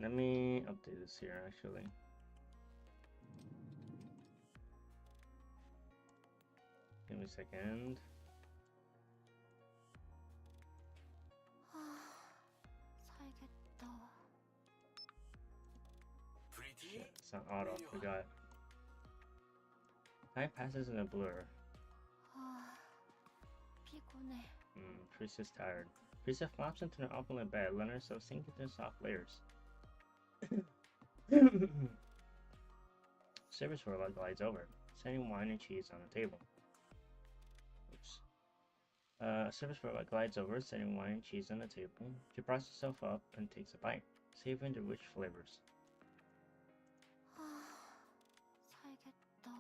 Let me update this here actually. Give me a second. 살겠다. Shit, it's not auto, forgot. Time passes in a blur. 피곤해. Priest is tired. Priest flops into an opulent bed, letting herself sink into soft layers. Service for luck glides over, setting wine and cheese on the table. Oops. Service for luck glides over, setting wine and cheese on the table. She props herself up and takes a bite, savoring the rich flavors. 살겠다.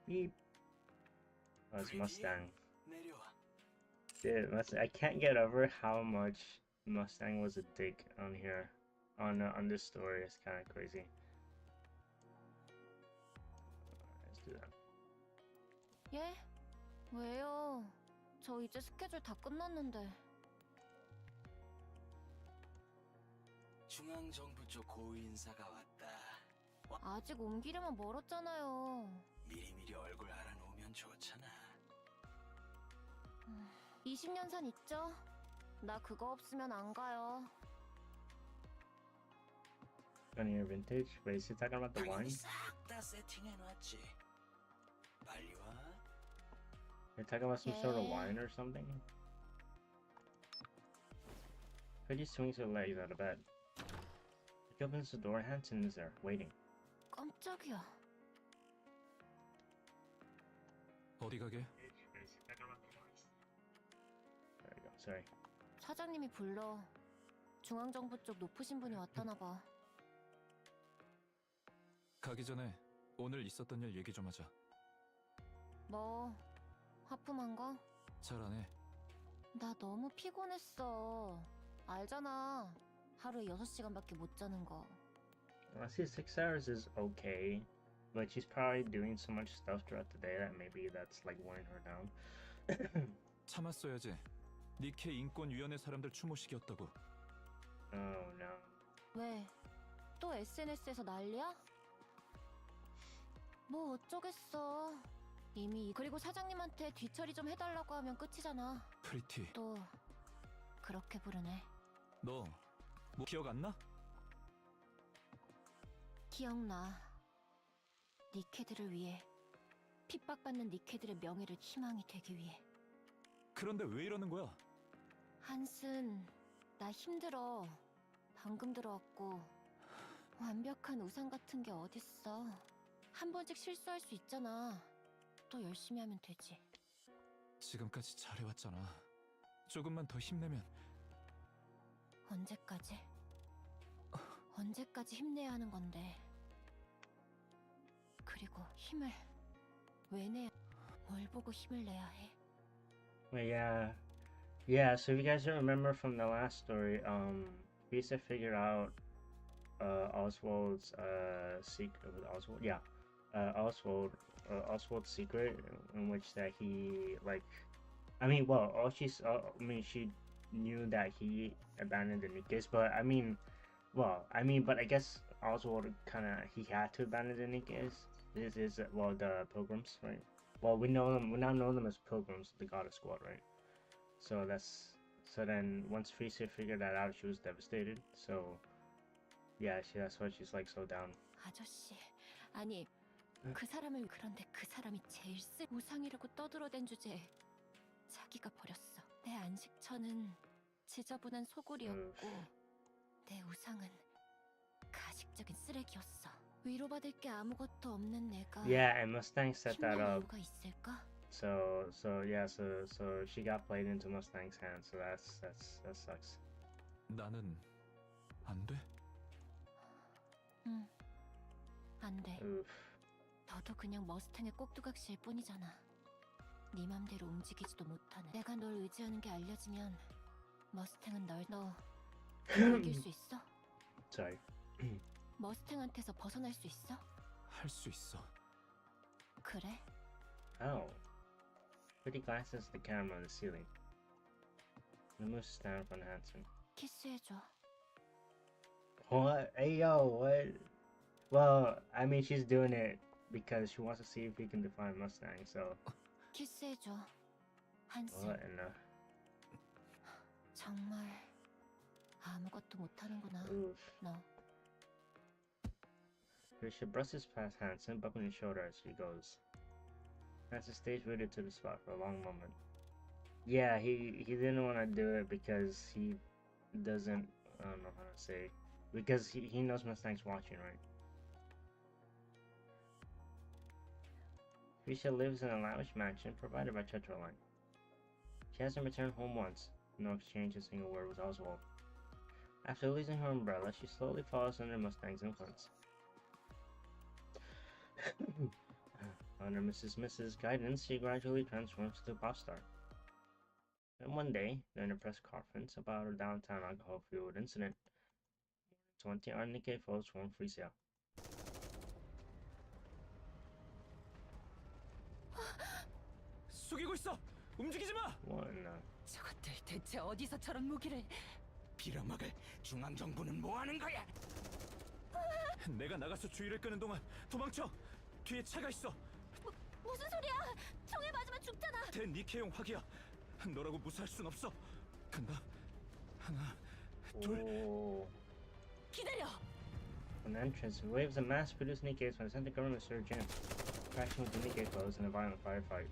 Beep. Oh, it's Mustang. Dude, I can't get over how much Mustang was a dick on here, on this story. It's kind of crazy. Let's do that. 예? 왜요? 저 이제 스케줄 다 끝났는데. 중앙정부 쪽 고위인사가 왔다. 아직 옮기려면 멀었잖아요. 미리미리 얼굴 알아놓으면 좋잖아. 20년산 있죠? 나 그거 없으면 안 가요. Funny vintage. Wait, is he talking about the wine? 싹다 세팅해놨지. 빨리 와. They're talking about some sort of Yeah. wine or something? Pretty swings her legs out of bed. She opens the door. Hanson is there, waiting. 깜짝이야. 어디 가게? There we go. Sorry. 사장님이 불러. 중앙정부 쪽 높으신 분이 왔다나 봐. 가기 전에 오늘 있었던 일 얘기 좀 하자. 뭐 하품한 거? 잘 안 해. 나 너무 피곤했어. 알잖아. 하루에 6시간밖에 못 자는 거. See, 6 hours is okay, but she's probably doing so much stuff throughout the day that maybe that's like wearing her down. 참았어야지. 니케 인권위원회 사람들 추모식이었다고. Oh no. 왜? 또 SNS에서 난리야? 뭐 어쩌겠어. 이미 그리고 사장님한테 뒤처리 좀 해달라고 하면 끝이잖아. 프리티. 또 그렇게 부르네. 너 뭐 기억 안 나? 기억나. 니케들을 위해 핍박받는 니케들의 명예를 희망이 되기 위해. 그런데 왜 이러는 거야? 한슨, 나 힘들어. 방금 들어왔고 완벽한 우상 같은 게 어딨어. 한 번씩 실수할 수 있잖아. 또 열심히 하면 되지. 지금까지 잘해왔잖아. 조금만 더 힘내면. 언제까지? 언제까지 힘내야 하는 건데. 그리고 힘을 왜 내야? 뭘 보고 힘을 내야 해? But yeah. So if you guys don't remember from the last story, Lisa figured out Oswald's secret. Oswald, yeah, Oswald's secret, in which that he like, I mean, well, she knew that he abandoned the Nikkes, but but I guess Oswald he had to abandon the Nikkes. This is the pilgrims, right? Well, we now know them as pilgrims, the goddess squad, right? So then once Frieza figured that out, she was devastated. So yeah, that's why she's like so down. 아저씨, 아니 그 사람을 그런데 그 사람이 제일 쓸 우상이라고 떠들어댄 주제에 자기가 버렸어. 내 안식처는 지저분한 소굴이었고 내 우상은 가식적인 쓰레기였어. 위로받을 게 아무것도 없는 내가 Yeah, and Mustang set that 힘낼 up. 이유가 있을까? So she got played into Mustang's hands. So that sucks. 나는 안 돼? 응, 안 돼. Oof. 너도 그냥 머스탱의 꼭두각시일 뿐이잖아. 네 맘대로 움직이지도 못하는. 내가 널 의지하는 게 알려지면 머스탱은 너 이길 수 있어? Sorry. 머스탱한테서 벗어날 수 있어? 할 수 있어. 그래? Oh. Pretty glances at the camera on the ceiling. The moose stand up on Hanson. 키스해줘. What? Hey yo, what? Well, I mean, she's doing it because she wants to see if he can define Mustang. So 키스해줘. 한숨. what in the? 정말 아무것도 못하는구나. Oof. 너. Risha brushes past Hanson, bumping his shoulder as she goes. Hanson stays rooted to the spot for a long moment. Yeah, he didn't want to do it because he doesn't. I don't know how to say. Because he knows Mustang's watching, right? Risha lives in a lavish mansion provided by Tetraline. She hasn't returned home once. No exchange a single word with Oswald. After losing her umbrella, she slowly falls under Mustang's influence. Under Mrs. guidance, she gradually transforms to a pop star. Then one day, during a press conference about a downtown alcohol-fueled incident, 20 Nikke falls from Frisia. 속이고 있어. 움직이지 마. What in the? 저것들 대체 어디서 저런 무기를? 빌어먹을 중앙정부는 뭐 하는 거야? 내가 나가서 주의를 끄는 동안 도망쳐. 뒤에 차가 있어. 무슨 소리야? 총에 맞으면 죽잖아. 대 니케용 화기야. 너라고 무사할 순 없어. 간다. 하나, 둘. Oh. 기다려. On the entrance, waves of mass-produced Nikkes from the Central Government surge in, crashing with the Nikke clothes in a violent firefight.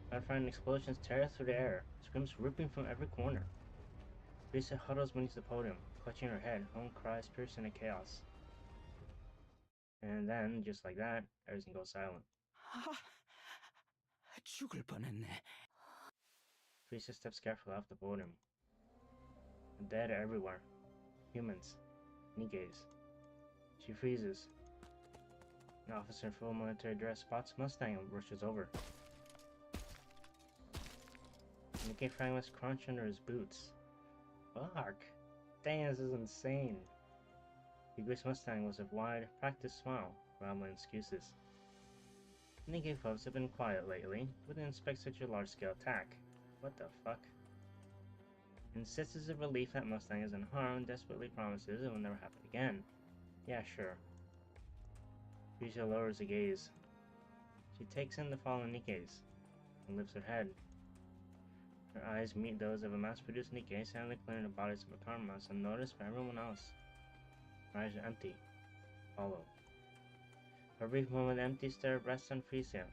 Gunfire and explosions tear through the air, screams ripping from every corner. Lisa huddles beneath the podium, clutching her head, home cries piercing the chaos. And then, just like that, everything goes silent. 죽을 뻔했네. Teresa steps carefully off the podium. Dead everywhere. Humans. Nikkes. She freezes. An officer in full military dress spots Mustang and rushes over. Nikke fragments crunch under his boots. Fuck. Dang, this is insane. The greased Mustang was a wide, practiced smile, rambling excuses. Nikke folks have been quiet lately, wouldn't expect such a large-scale attack. What the fuck? Insists as a relief that Mustang is unharmed, desperately promises it will never happen again. Yeah, sure. Risha lowers a gaze. She takes in the fallen Nikkes and lifts her head. Her eyes meet those of a mass-produced Nikke silently clearing the bodies of a karmas unnoticed by everyone else. Her eyes are empty, hollow. For a brief moment, the empty stare rests on Frisia,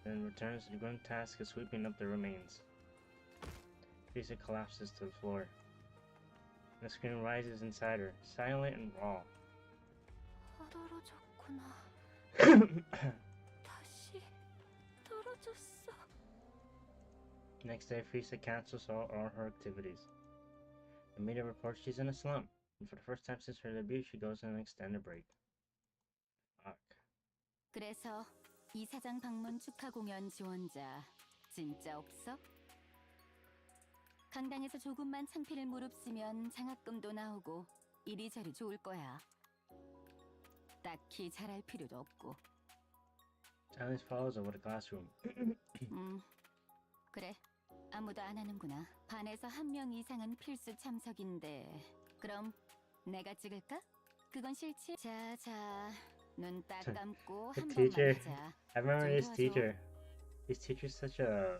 then returns to the grim task of sweeping up the remains. Frisia collapses to the floor. The scream rises inside her, silent and raw. 다시 떨어졌어. Next day, Frisia cancels all her activities. The media reports she's in a slump, and for the first time since her debut, she goes on an extended break. Fuck. 그래서 이사장 방문 축하 공연 지원자 진짜 없어? 강당에서 조금만 창피를 무릅쓰면 장학금도 나오고 이리저리 좋을 거야. 딱히 잘할 필요도 없고. Silence follows over the classroom. 그래, 아무도 안 하는구나. 반에서 한 명 이상은 필수 참석인데. 그럼 내가 찍을까? 그건 싫지? 자, 눈 딱 감고 한 번만 teacher. 하자. I remember 좀 this 도와줘. teacher. This teacher's such a.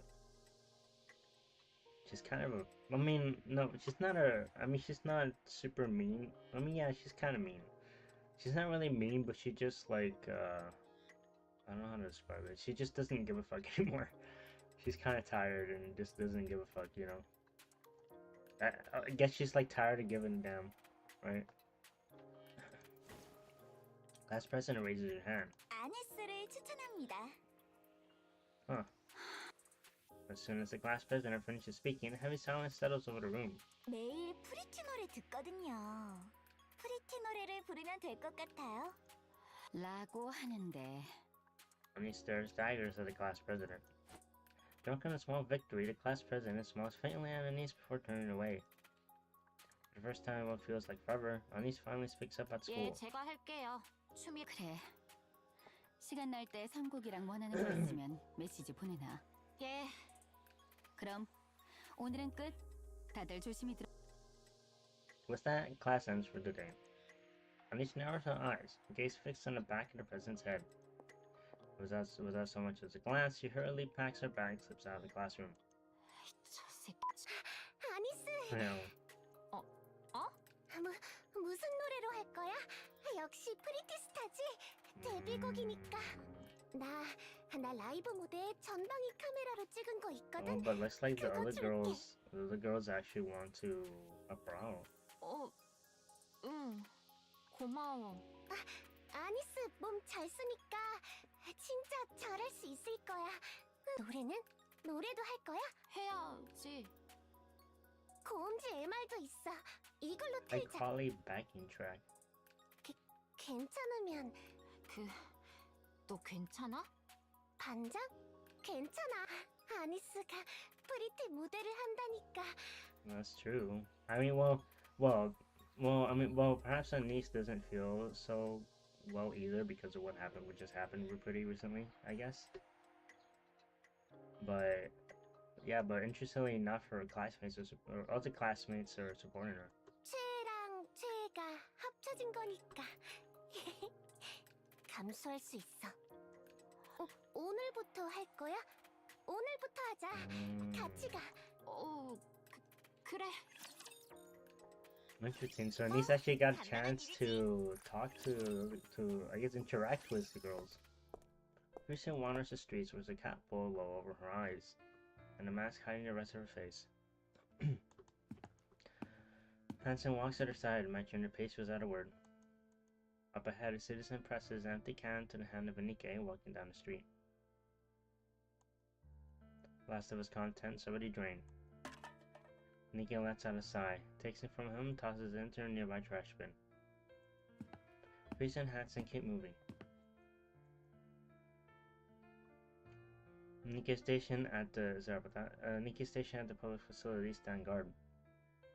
She's kind of a. I mean, no, she's not a. I mean, she's not super mean. I mean, yeah, she's kind of mean. She's not really mean, but she just like. I don't know how to describe it. She just doesn't give a fuck anymore. She's kind of tired and just doesn't give a fuck, you know. I guess she's like tired of giving a damn, right? Class president raises her hand. 아네스를 추천합니다. Huh. As soon as the class president finishes speaking, heavy silence settles over the room. 매일 프리티 노래 듣거든요. 프리티 노래를 부르면 될 것 같아요. 라고 하는데. Annie stares daggers at the class president. Drunk on a small victory, the class president smiles faintly at Anise before turning away. For the first time in what feels like forever, Anise finally speaks up at school. 예, 제가 할게요. 춤이 그래. 시간 날 때 선곡이랑 원하는 거 있으면 메시지 보내놔. 예. 그럼 오늘은 끝. 다들 조심히 들어. With that, class ends for the day. Anish narrows her eyes, gaze fixed on the back of the president's head. Without so much as a glance, she hurriedly packs her bag, slips out of the classroom. 저 새끼. 아니스, You know, 무슨 노래로 할 거야? 역시 프리티스타지. 데뷔곡이니까. 나 라이브 무대에 전방위 카메라로 찍은 거 oh, 있거든. but looks like 그거 찍을게. the girls actually want to brawl. 응. 고마워. 아니스 몸 잘 쓰니까 진짜 잘할 수 있을 거야. 노래는? 노래도 할 거야? 해야지. 고음지 MR도 있어. 이걸로 Like 틀자. Holly backing track. 괜찮으면 너 괜찮아? 반장? 괜찮아. 아니스가 프리티 무대를 한다니까. That's true. I mean, perhaps our niece doesn't feel so well either because of what just happened pretty recently, I guess. But yeah, but interestingly enough, her classmates or other classmates are supporting her. 최랑 최가 합쳐진 거니까. 감수할 수 있어. 오늘부터 할 거야? 오늘부터 하자. 같이 가. 그래. Interesting. So Niece actually got a chance to talk to I guess interact with the girls. Christian wanders the streets with a cap pulled low over her eyes, and a mask hiding the rest of her face. Hansen walks at her side, matching her pace without a word. Up ahead, a citizen presses an empty can to the hand of a Nikke walking down the street. Last of his contents already drained. Nikke lets out a sigh, takes it from him, and tosses it into a nearby trash bin. Christian and Hansen keep moving. Nikke station at the public facility stand guard.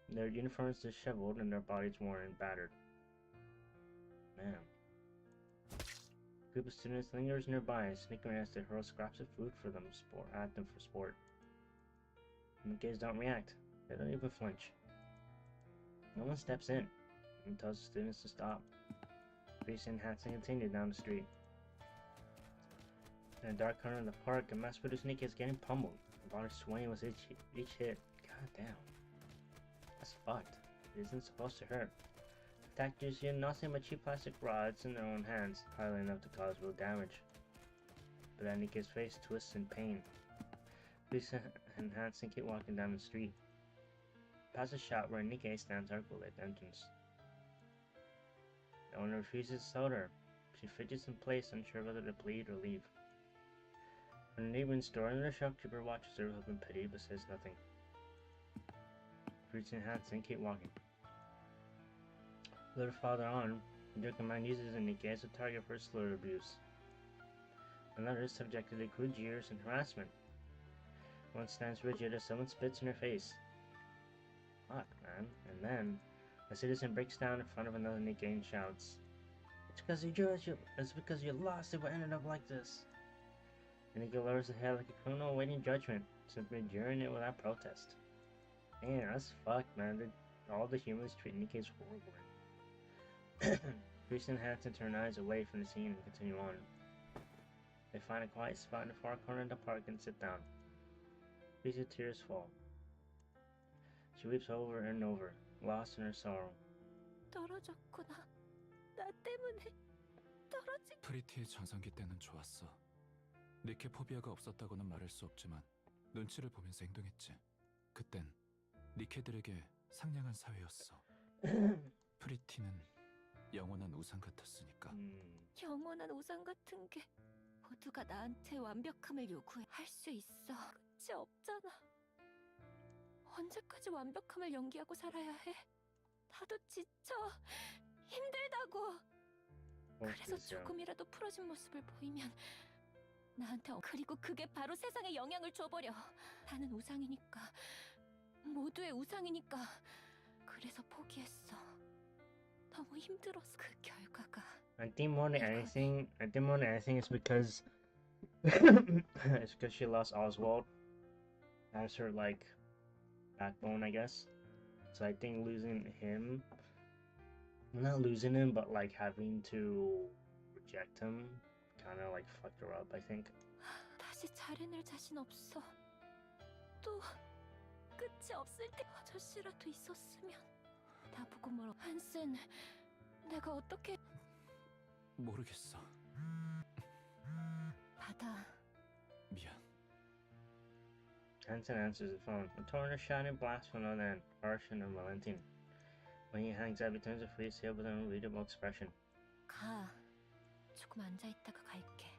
Their uniforms disheveled and their bodies worn and battered. Man. A group of students lingers nearby, snickering as they hurl scraps of food at them for sport. Nikkes don't react. They don't even flinch. No one steps in and tells the students to stop. Grace and Hansen continue down the street. In a dark corner of the park, a mass-produced Nikke is getting pummeled. Her body swaying with each hit. God damn. That's fucked. It isn't supposed to hurt. Attackers use nothing but cheap plastic rods in their own hands, hardly enough to cause real damage. But then Nikke's face twists in pain. Lisa and Hansen keep walking down the street. Past a shop where Nikke stands artfully at the entrance. The owner refuses to sell her. She fidgets in place, unsure whether to plead or leave. From the neighboring store, another shopkeeper watches her with open pity but says nothing. Fruits and Hansen keep walking. A little farther on, the man uses a Nikke as a target for slur abuse. Another is subjected to crude jeers and harassment. One stands rigid as someone spits in her face. Fuck, man. And then, a citizen breaks down in front of another Nikke and shouts, It's because you lost it, what ended up like this. And Nikke lowers her head like a criminal awaiting judgment, simply enduring it without protest. Man, that's fucked, man. All the humans treat Nikke's horribly. Priest and Hansen turn eyes away from the scene and continue on. They find a quiet spot in the far corner of the park and sit down. Priest's tears fall. She weeps over and over, lost in her sorrow. 떨어졌구나. 나 때문에 떨어진. 프리티의 전성기 때는 좋았어. 니케 포비아가 없었다고는 말할 수 없지만 눈치를 보면서 행동했지. 그땐 니케들에게 상냥한 사회였어. 프리티는 영원한 우상 같았으니까. 영원한 우상 같은 게 모두가 나한테 완벽함을 요구해. 할 수 있어. 끝이 없잖아. 언제까지 완벽함을 연기하고 살아야 해? 나도 지쳐. 힘들다고. 그래서 조금이라도 풀어진 모습을 보이면 나한테 그리고 그게 바로 세상에 영향을 줘버려. 나는 우상이니까. 모두의 우상이니까. 그래서 포기했어. 너무 힘들어서 그 결과가. I think more than anything, it's because it's because she lost Oswald as her like backbone, I guess. So I think losing him, not losing him, but like having to reject him, kind of like fucked her up. I think. 다시 잘해낼 자신 없어. 또 끝이 없을 때 아저씨라도 있었으면. 나보고 뭐라. 한센, 내가 어떻게... 모르겠어. 받아. 미안. Hansen answers the phone. A torn shining blast from another end, harsh and unrelenting. When he hangs up, he turns a face to with an unreadable expression. 가. 조금 앉아 있다가 갈게.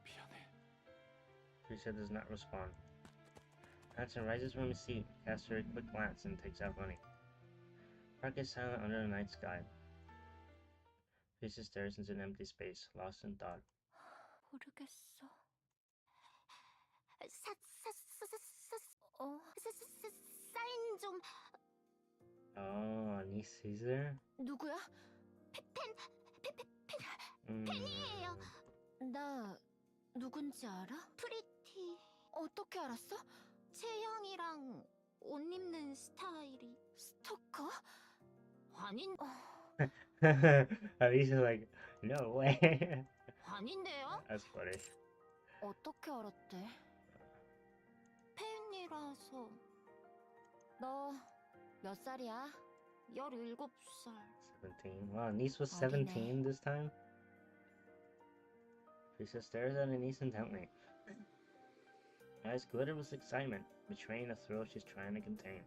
미안해. Teresa does not respond. Hansen rises from his seat, casts her a quick glance, and takes out running. Park is silent under the night sky. Teresa stares into an empty space, lost in thought. 모르겠어. 사인 좀. Oh, niece Caesar? 누구야? 팬이에요. 나 누군지 알아? 프리티. 어떻게 알았어? 체형이랑 옷 입는 스타일이. 스토커? 아닌 Alicia's like, no way. 아닌데요? That's funny. 어떻게 알았대? 팬이라서. 너 몇 살이야? 17살. 17. Wow, niece was 어리네. 17 this time? Teresa stares at her niece intently. Her eyes glitter with excitement, betraying a thrill she's trying to contain.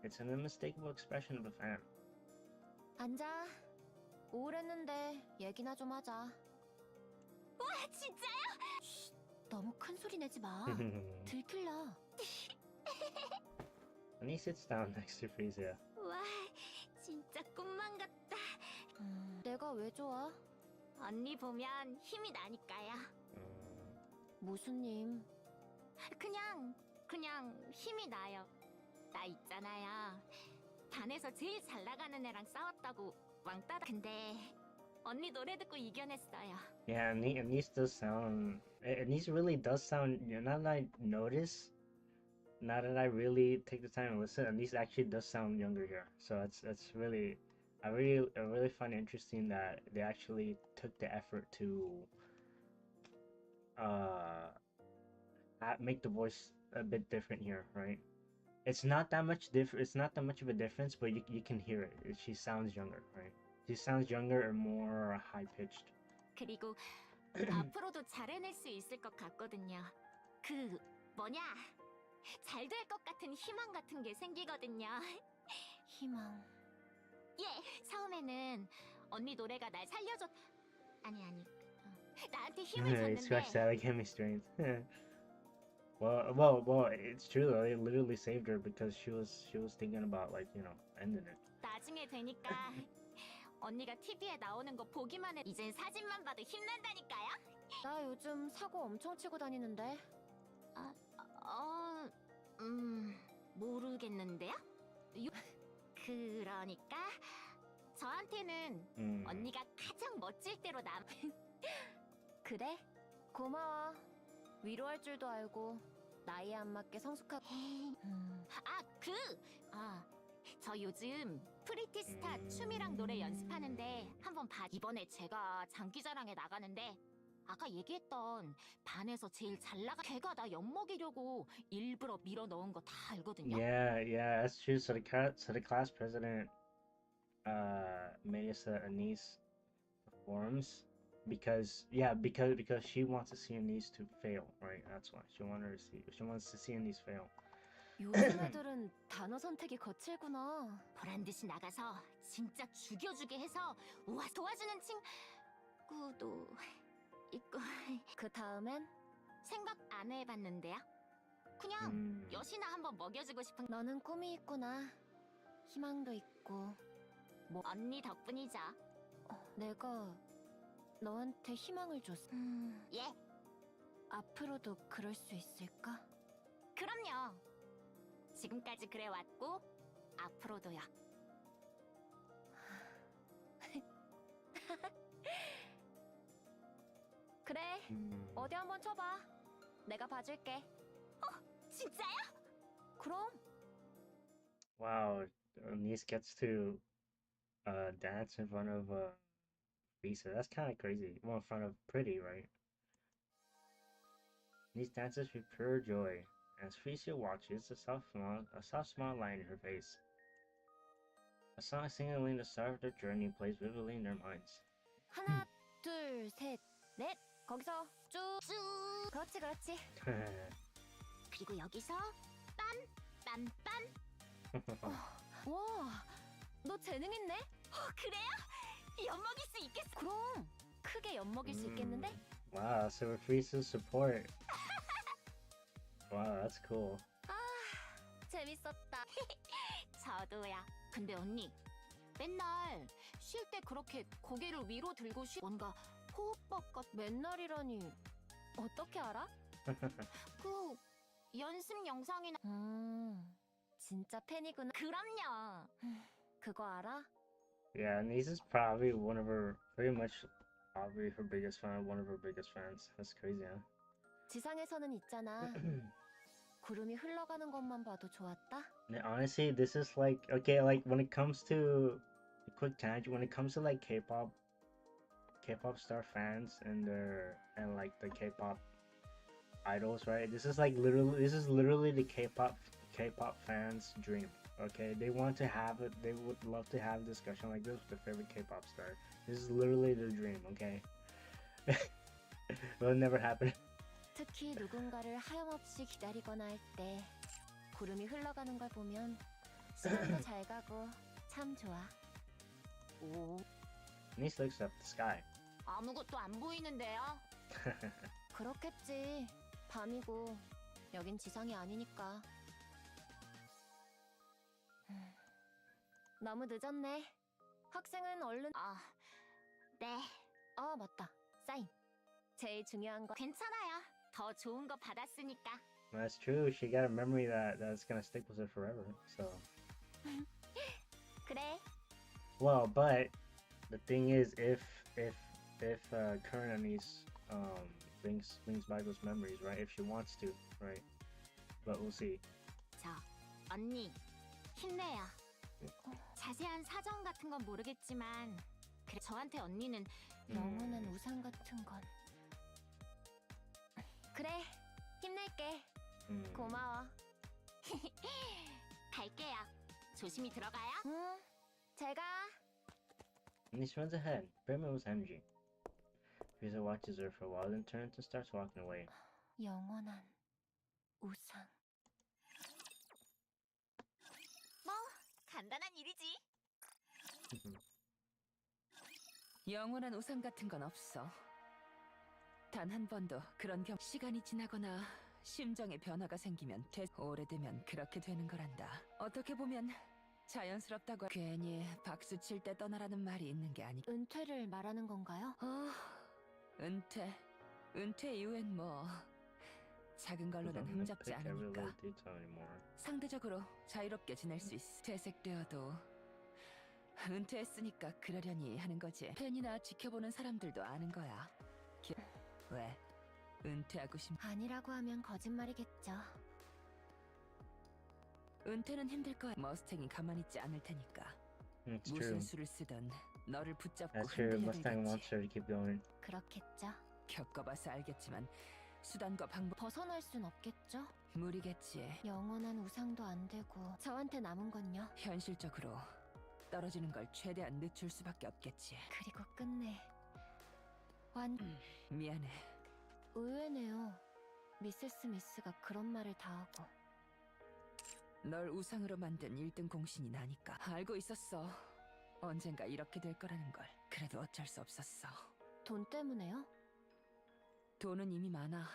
It's an unmistakable expression of a fan. 앉아. 우울했는데 얘기나 좀 하자. 와, 진짜요? 쉿, 너무 큰 소리 내지 마. 들킬라. Annie sits down next to Frisia. 와, 진짜 꿈만 같다. 내가 왜 좋아? 언니 보면 힘이 나니까요. 무슨 님? 그냥 힘이 나요. 나 있잖아요. 반에서 제일 잘 나가는 애랑 싸웠다고 왕따다. 근데 언니 노래 듣고 이겨냈어요. Yeah, Anise does sound... Anise really does sound... Now that I notice... Now that I really take the time to listen, Anise actually does sound younger here. So it's really... I really find it interesting that they actually took the effort to... make the voice a bit different here, right? It's not that much It's not that much of a difference, but you can hear it. She sounds younger, right? She sounds younger and more high pitched. 그리고 앞으로도 잘 해낼 수 있을 것 같거든요. 그 뭐냐? 잘 될 것 같은 희망 같은 게 생기거든요. 희망. 예, 처음에는 언니 노래가 날 살려줬... 아니 나한테 힘을 Scratch 줬는데 that, like give me strength. well, it's true though. It literally saved her because she was thinking about like, you know, ending it. 나중에 되니까 언니가 TV에 나오는 거 보기만 해. 이젠 사진만 봐도 힘난다니까요. 나 요즘 사고 엄청 치고 다니는데. 모르겠는데요? 그러니까 저한테는 언니가 가장 멋질 대로 그래? 고마워. 위로할 줄도 알고 나이에 안 맞게 성숙하고. 저 요즘 프리티 스타 춤이랑 노래 연습하는데 한번 봐. 이번에 제가 장기자랑에 나가는데 아까 얘기했던 반에서 제일 잘 나가 걔가 나 엿먹이려고 일부러 밀어 넣은 거 다 알거든요. Yeah, that's true. So the class president made us a niece forums because she wants to see a niece to fail, right? That's why she wants to see a niece fail. 요즘 애들은 단어 선택이 거칠구나. 보란 듯이 나가서 진짜 죽여주게 해서 우와 도와주는 친구도 있고. 그 다음엔? 생각 안 해봤는데요. 그냥 여시나 한번 먹여주고 싶은. 너는 꿈이 있구나. 희망도 있고. 뭐 언니 덕분이죠. 내가 너한테 희망을 줬어. 예. 앞으로도 그럴 수 있을까? 그럼요. 지금까지 그래왔고 앞으로도요. 그래. 어디 한번 쳐봐. 내가 봐줄게. 진짜요? 그럼. Wow, Niece gets to dance in front of Lisa. That's kind of crazy. Well, in front of Pretty, right? Niece dances with pure joy. As Felicia watches, a soft smile light in her face. A song singing the start of their journey plays vividly in their minds. 하나, 둘, 셋, 넷. 거기서 쭉. 그렇지, 그렇지. 그리고 여기서 빰, 빰, 빰. 와, 너 재능 있네? 그래요? 엿먹일 수 있겠어. 그럼 크게 엿먹일 수 있겠는데? Wow, so with Frisa's support. Wow, that's cool. 재밌었다. 저도야. 근데 언니, 맨날 쉴 때 그렇게 고개를 위로 들고 뭔가 호흡법 맨날이라니 어떻게 알아? 그 연습 영상이나 진짜 팬이구나. 그럼요. 그거 알아? Yeah, Niece is probably one of her, pretty much, probably her biggest fan, one of her biggest fans. That's crazy, huh? 지상에서는 있잖아. 구름이 흘러가는 것만 봐도 좋았다. Honestly, this is like, okay, like when it comes to a quick tangent, when it comes to like K-pop star fans and like the K-pop idols, right? This is literally the K-pop fans' dream. Okay, they want to have it. They would love to have a discussion like this with their favorite K-pop star. This is literally their dream. Okay, but it'll never happen. 특히 누군가를 하염없이 기다리거나 할 때 구름이 흘러가는 걸 보면 시간도 잘 가고 참 좋아. 오, Niece looks up the sky. 아무것도 안 보이는데요. 그렇겠지. 밤이고 여긴 지상이 아니니까. 너무 늦었네. 학생은 얼른. 네. 맞다. 사인. 제일 중요한 거. 괜찮아요. 더 좋은 거 받았으니까. That's true. She got a memory that's gonna stick with her forever. So. 그래. Well, but the thing is, if current Niece brings back those memories, right? If she wants to, right? But we'll see. 저 언니 힘내요. 자세한 사정 같은 건 모르겠지만 그래 저한테 언니는 영원한 우상 같은 건. 그래. 힘낼게. 고마워. 갈게요. 조심히 들어가요. 잘 가. Niece runs ahead, brimming with energy. Frieza watches her for a while, then turns and starts walking away. 영원한 우상. 뭐 간단한 일이지. 영원한 우상 같은 건 없어. 단 한 번도 그런 시간이 지나거나 심정의 변화가 생기면 오래되면 그렇게 되는 거란다. 어떻게 보면 자연스럽다고. 괜히 박수 칠 때 떠나라는 말이 있는 게 아니. 은퇴를 말하는 건가요? 은퇴 이후엔 뭐 작은 걸로는 흠잡지 Pick every 않으니까 little detail anymore. 상대적으로 자유롭게 지낼 수 있어. 퇴색되어도 은퇴했으니까 그러려니 하는 거지. 팬이나 지켜보는 사람들도 아는 거야. 왜? 은퇴하고 아니라고 하면 거짓말이겠죠. 은퇴는 힘들 거야. 머스탱이 가만히 있지 않을 테니까. It's 무슨 true. 수를 쓰든 너를 붙잡고 That's true. Mustang 흔들려들겠지. wants her to keep going. 그렇겠죠. 겪어봐서 알겠지만 수단과 방법 벗어날 순 없겠죠. 무리겠지. 영원한 우상도 안 되고 저한테 남은 건요. 현실적으로 떨어지는 걸 최대한 늦출 수밖에 없겠지. 그리고 끝내. 미안해. 의외네요. 미세스 미스가 그런 말을 다 하고. 널 우상으로 만든 1등 공신이 나니까. 알고 있었어. 언젠가 이렇게 될 거라는 걸. 그래도 어쩔 수 없었어. 돈 때문에요? 돈은 이미 많아.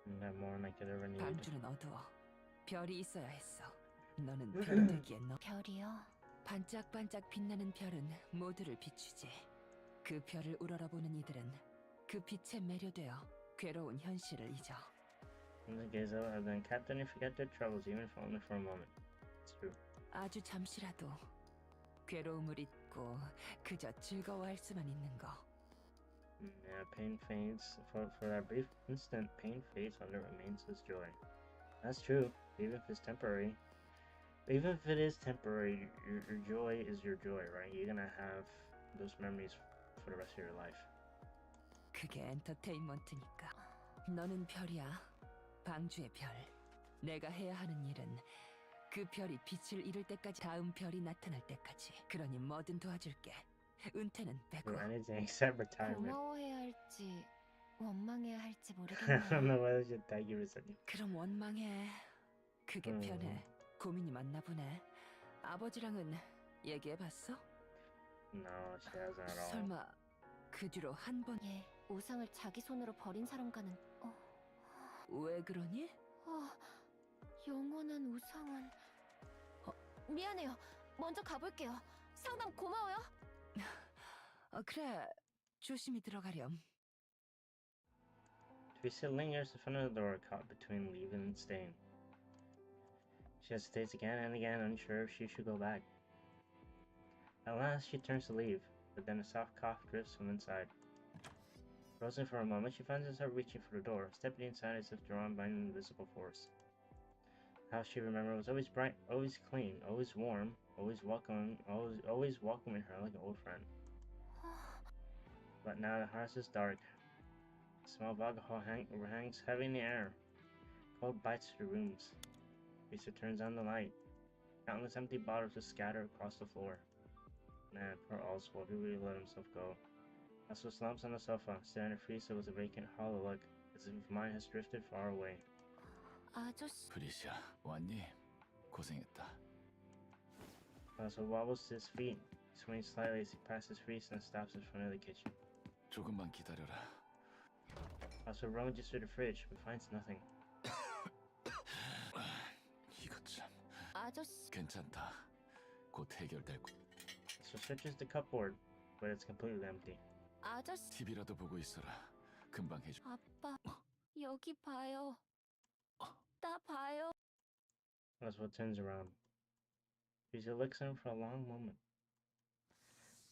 Got more than I could ever need. 밤줄은 어두워. 별이 있어야 했어. 너는 별이 되기엔 너. 별이요? 반짝반짝 빛나는 별은 모두를 비추지. 그 별을 우러러보는 이들은 그 빛에 매료되어 괴로운 현실을 잊어. And the gaze out, and then Captain, you forget their troubles, even if only for a moment. It's true. 아주 잠시라도 괴로움을 잊고 그저 즐거워할 수만 있는 거. Yeah, pain fades. For that brief instant, pain fades when it remains as joy. That's true, even if it's temporary. even if it is temporary, your joy is your joy, right? You're gonna have those memories for the rest of your life. 그게 엔터테인먼트니까. 너는 별이야. 방주의 별. 내가 해야 하는 일은 그 별이 빛을 잃을 때까지 다음 별이 나타날 때까지. 그러니 뭐든 도와줄게. 은퇴는 빼고. Do anything except retirement. 고마워해야 할지 원망해야 할지 I don't 모르겠네요. know whether to thank you or something. 그럼 원망해. 그게 편해. 고민이 많나 보네. 아버지랑은 얘기해봤어? No, she hasn't at all. 설마 그 뒤로 한 번... 예, 우상을 자기 손으로 버린 사람과는 왜 그러니? 영원한 우상은 미안해요. 먼저 가볼게요. 상담 고마워요. 그래. 조심히 들어가렴. Teresa lingers in front of the door, caught between leaving and staying. She hesitates again and again, unsure if she should go back. At last, she turns to leave, but then a soft cough drifts from inside. Frozen for a moment, she finds herself reaching for the door, stepping inside as if drawn by an invisible force. The house she remembered was always bright, always clean, always warm, always welcoming her like an old friend. But now the house is dark. The smell of alcohol hangs heavy in the air. Cold bites through the rooms. Teresa turns on the light. Countless empty bottles just scatter across the floor. Man, poor Oswald, who really let himself go. Oswald slumps on the sofa, staring at Teresa with a vacant, hollow look, as if his mind has drifted far away. 아저씨, 프리시아, 왔니? 고생했다. Oswald wobbles to his feet, swings slightly as he passes Teresa and stops in front of the kitchen. 조금만 기다려라. Oswald rummages through the fridge, but finds nothing. 이것 참 아저씨. 괜찮다. 곧 해결될 거. So searches the cupboard, but it's completely empty. 아저씨. TV라도 보고 있어라. 금방 해줘. 아빠, 여기 봐요. 나 봐요. Oswald turns around. Teresa looks at him for a long moment,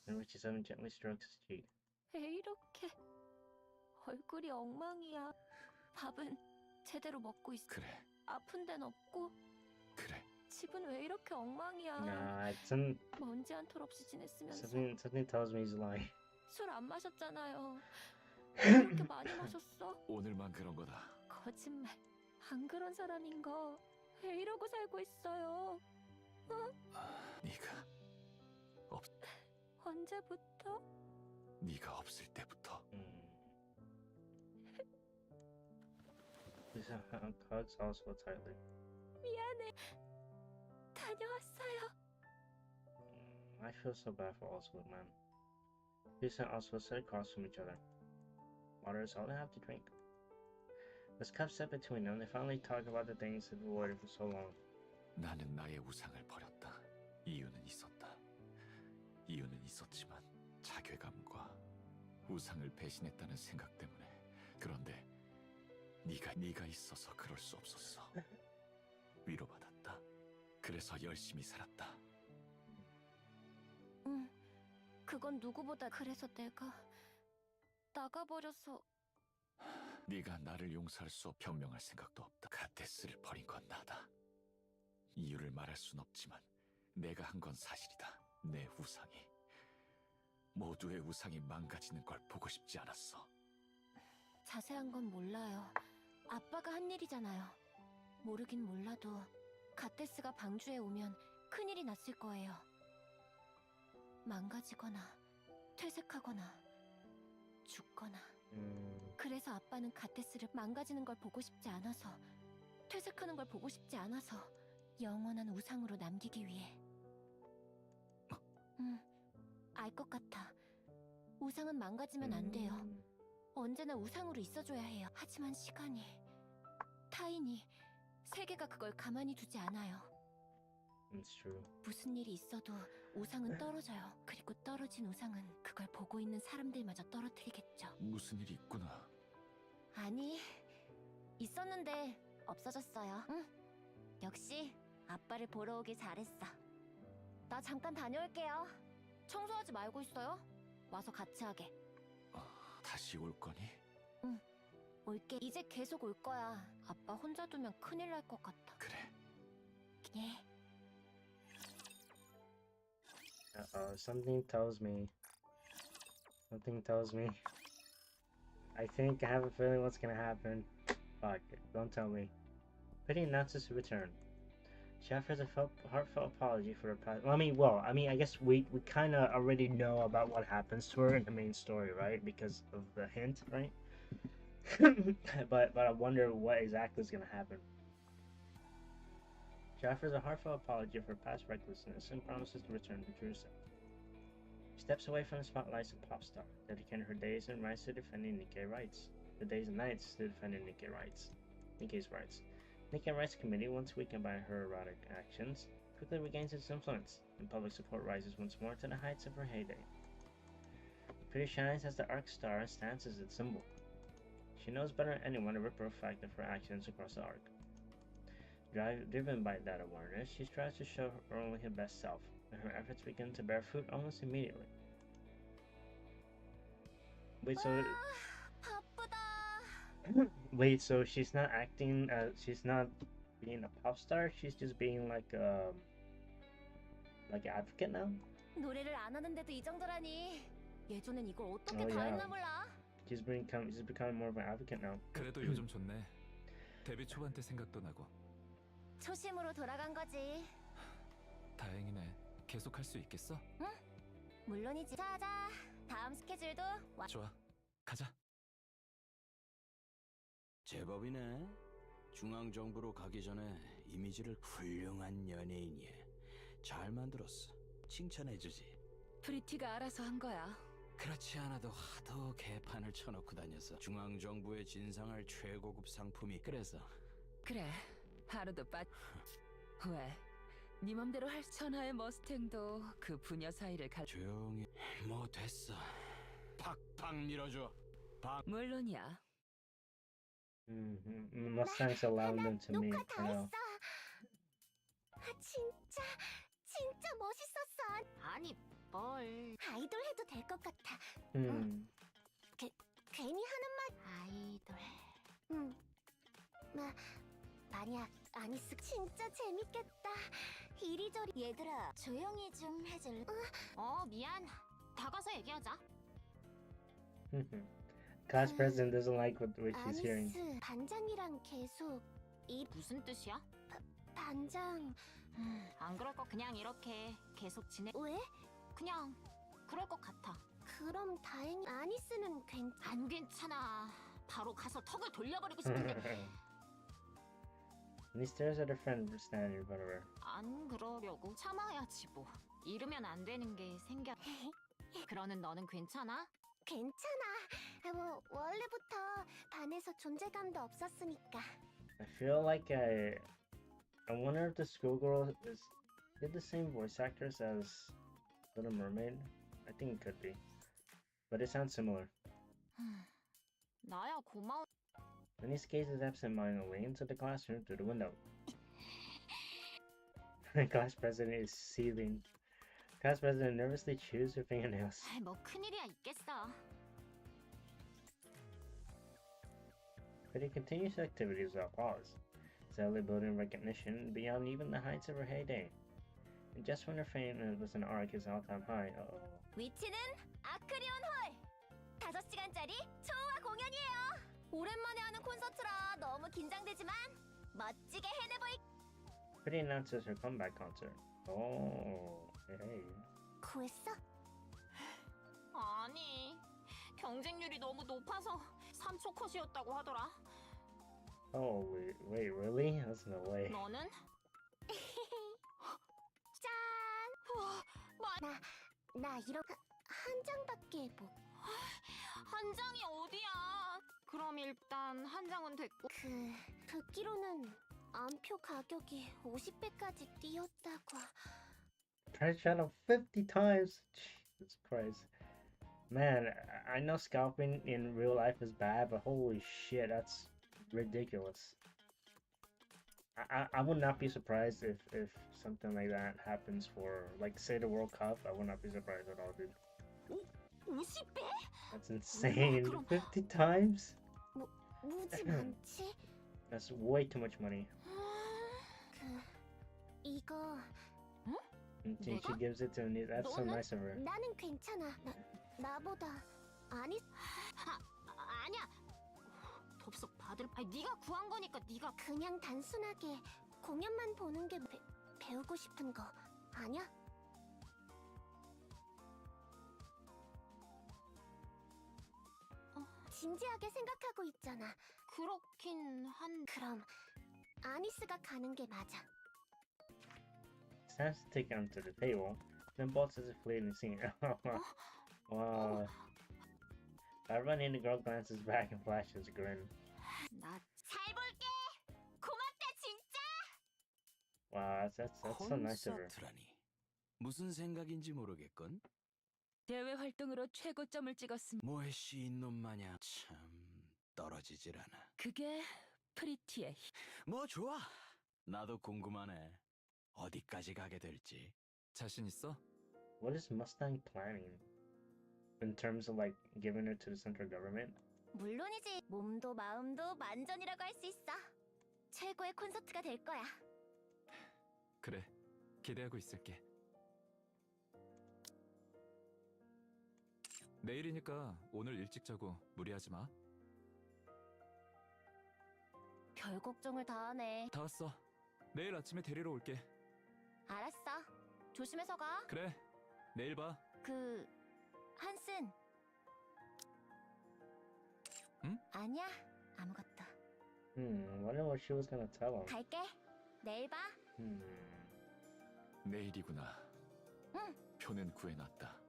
then reaches up and gently strokes his cheek. 왜 이렇게 얼굴이 엉망이야. 밥은 제대로 먹고 있어. 그래, 아픈 데는 없고 그래. 집은 왜 이렇게 엉망이야. Nah, 먼지 한 톨 없이 지냈으면서 something tells me he's lying. 술 안 마셨잖아요. 왜 그렇게 많이 마셨어? 오늘만 그런 거다. 거짓말. 안 그런 사람인 거. 왜 이러고 살고 있어요? 네가 언제부터? 네가 없을 때부터. Teresa hugs Oswald tightly. 미안해. 다녀왔어요. I feel so bad for Oswald, man. Teresa and Oswald sit across from each other. Water is all they have to drink. As cups set between them, they finally talk about the things they've avoided for so long. 나는 나의 우상을 버렸다. 이유는 있었다. 이유는 있었지만 자괴감과 우상을 배신했다는 생각 때문에. 그런데 네가 있어서 그럴 수 없었어. 위로받았다. 그래서 열심히 살았다. 응. 그건 누구보다 그래서 내가 나가버려서. 네가 나를 용서할 수 없 변명할 생각도 없다. 가테스를 버린 건 나다. 이유를 말할 순 없지만 내가 한 건 사실이다. 내 우상이 모두의 우상이 망가지는 걸 보고 싶지 않았어. 자세한 건 몰라요. 아빠가 한 일이잖아요. 모르긴 몰라도 가테스가 방주에 오면 큰일이 났을 거예요. 망가지거나 퇴색하거나 죽거나. 그래서 아빠는 가테스를 망가지는 걸 보고 싶지 않아서, 퇴색하는 걸 보고 싶지 않아서 영원한 우상으로 남기기 위해. 알 것 같아. 우상은 망가지면 안 돼요. 언제나 우상으로 있어줘야 해요. 하지만 시간이, 타인이, 세계가 그걸 가만히 두지 않아요. It's true. 무슨 일이 있어도 우상은 떨어져요. 그리고 떨어진 우상은 그걸 보고 있는 사람들마저 떨어뜨리겠죠. 무슨 일이 있구나. 아니, 있었는데 없어졌어요. 응. 역시 아빠를 보러 오길 잘했어. 나 잠깐 다녀올게요. 청소하지 말고 있어요. 와서 같이 하게. 다시 올 거니? 올게. 이제 계속 올 거야. 아빠 혼자 두면 큰일 날 것 같아. 그래. 예. Something tells me. Something tells me. I think I have a feeling what's gonna happen. Fuck, don't tell me. Pretty announces her return. She offers a heartfelt apology for her past. Well, I guess we kind of already know about what happens to her in the main story, right? Because of the hint, right? but I wonder what exactly is gonna happen. She offers a heartfelt apology for past recklessness and promises to return to true self. She steps away from the spotlights of pop star, dedicating her days and nights to defending Nikke rights. The days and nights to defending Nikke's rights. Nikke Rights Committee, once weakened by her erotic actions, quickly regains its influence, and public support rises once more to the heights of her heyday. Pretty shines as the arc star and stands as its symbol. She knows better than anyone the ripple effect of her actions across the arc. Driven by that awareness, she strives to show only her best self, and her efforts begin to bear fruit almost immediately. Wait, so 바쁘다. wait, so she's not acting. She's not being a pop star. She's just being like an advocate now. 노래를 안 하는데도 이 정도라니. 예전엔 이걸 어떻게 Oh, 다 yeah. 했나 몰라. She's becoming more of an advocate now. 그래도 요즘 좋네. 데뷔 초반 때 생각도 나고. 초심으로 돌아간 거지. 다행이네. 계속 할 수 있겠어? 물론이지. 자자, 다음 스케줄도 좋아. 가자. 제법이네. 중앙정부로 가기 전에 이미지를 훌륭한 연예인이야. 잘 만들었어. 칭찬해주지. 프리티가 알아서 한 거야. 그렇지 않아도 하도 개판을 쳐놓고 다녀서 중앙정부에 진상할 최고급 상품이 그래서 그래, 하루도 왜? 네 맘대로 할 천하의 머스탱도 그 부녀 사이를 조용히 뭐 됐어. 팍팍 밀어줘. 물론이야. Mustang's allowing them to meet 녹화 for 다 now. 했어. 진짜 멋있었어. 아니 뭘 아이돌 해도 될 것 같아. 괜히 하는 말 아이돌. 만약 아니스 진짜 재밌겠다. 이리저리 얘들아 조용히 좀 해줄래? 미안. 다가서 얘기하자. Class president doesn't like what she's hearing. 아니스 반장이랑 계속 무슨 뜻이야? 반장. 안 그럴 거 그냥 이렇게 계속 지내. 왜? 그냥 그럴 것 같아. 그럼 다행히 아니스는 안 괜찮아. 바로 가서 턱을 돌려버리고 싶은데. And he stares at her friend standing in front of her. 안 그러려고 참아야지 뭐. 이러면 안 되는 게 생겨. 그러는 너는 괜찮아? 괜찮아. 뭐 원래부터 반에서 존재감도 없었으니까. I feel like I wonder if the schoolgirl did the same voice actors as Little Mermaid. I think it could be, but it sounds similar. 나야 고마워. Then he gazes absent-mindedly into the classroom through the window. The class president is seething. Class president nervously chews her fingernails. 뭐 큰일이야 있겠어. But he continues activities without pause, steadily building recognition beyond even the heights of her heyday. And just when her fame was an arc his all-time high, 위치는 아크리온 홀. 5시간짜리 초호화 공연이에요. 오랜만에 하는 콘서트라 너무 긴장되지만 멋지게 해내보이. Pretty announces her comeback concert. Oh, hey. 구했어? 아니, 경쟁률이 너무 높아서 3초 컷이었다고 하더라. Oh, wait, really? That's no way. 너는? 짠! 우와, 나 이런 한 장밖에 못. 한 장이 어디야? 그럼 일단 한 장은 됐고. 듣기로는 안표 가격이 50배까지 뛰었다고. Price shot up 50 times. Jesus Christ. Man, I know scalping in real life is bad, but holy shit, that's ridiculous. I would not be surprised if something like that happens for, like, say the World Cup. I would not be surprised at all, dude. 50배? That's insane. 50 times? 무지 많지? That's way too much money. 이거 And she 내가? gives it to Anissa. That's so 너는? nice of her. 나는 괜찮아. 나보다 아니. 아니야. 덥석 받을. 아니 네가 구한 거니까 네가 그냥 단순하게 공연만 보는 게 배우고 싶은 거 아니야? 진지하게 생각하고 있잖아. 그렇긴 한. 그럼 아니스가 가는 게 맞아. Snaps the ticket onto the table, then bolts as if leading the scene. Wow. Everyone in the girl glances back and flashes a grin. 나 잘 볼게. 고맙다 진짜. Wow, that's so nice of her. 콘서트라니. 무슨 생각인지 모르겠건. 대외 활동으로 최고점을 찍었습니다. 모해씨 놈 마냥 참 떨어지질 않아. 그게 프리티의 뭐 좋아. 나도 궁금하네. 어디까지 가게 될지. 자신 있어? What is Mustang planning? In terms of like giving it to the central government? 물론이지. 몸도 마음도 만전이라고 할 수 있어. 최고의 콘서트가 될 거야. 그래, 기대하고 있을게. 내일이니까 오늘 일찍 자고 무리하지 마. 별 걱정을 다 하네. 다 왔어. 내일 아침에 데리러 올게. 알았어. 조심해서 가. 그래, 내일 봐. 한슨. 응? 아니야. 아무것도. Wonder what she was gonna tell him. 갈게. 내일 봐. 내일이구나. 응. 표는 구해놨다.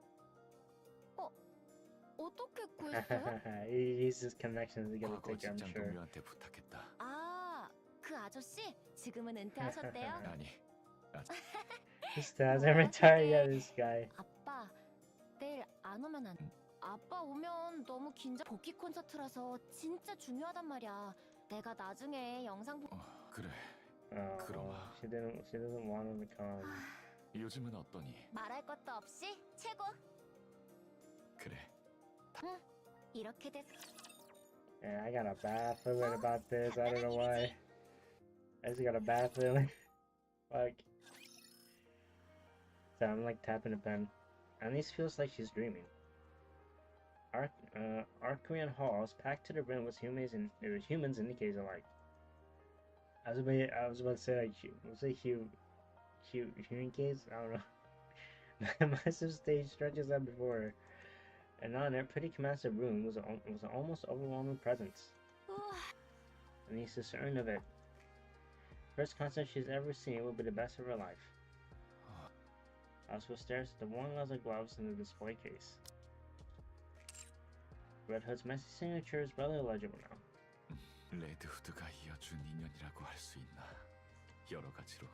어떻게 구했어요? He uses connections to get a 과거 ticket, I'm 직장 sure. 동료한테 부탁했다. 아, 그 아저씨 지금은 은퇴하셨대요. 아니, He still hasn't retired yet, this guy. 아빠, 내일 안 오면 안. 아빠 오면 너무 긴장. 복귀 콘서트라서 진짜 중요하단 말이야. 내가 나중에 영상 그래. Oh, 그럼. she doesn't want him to come. 요즘은 어떠니? 말할 것도 없이 최고. 그래. 이렇게 돼서 Yeah, I got a bad feeling about this. I don't know why. I just got a bad feeling. Fuck. So I'm like tapping the pen. Anise feels like she's dreaming. Our Korean hall is packed to the brim with humans and Nikke's alike. I was about to say like was it human case? I don't know. The massive stage stretches out before her, and on her pretty massive room was an almost overwhelming presence. Anise is certain of it. First concert she's ever seen will be the best of her life. Oswald stares at the worn leather gloves in the display case. Red Hood's messy signature is barely legible now. 레드후드가 이어준 인연이라고 할 수 있나? 여러 가지로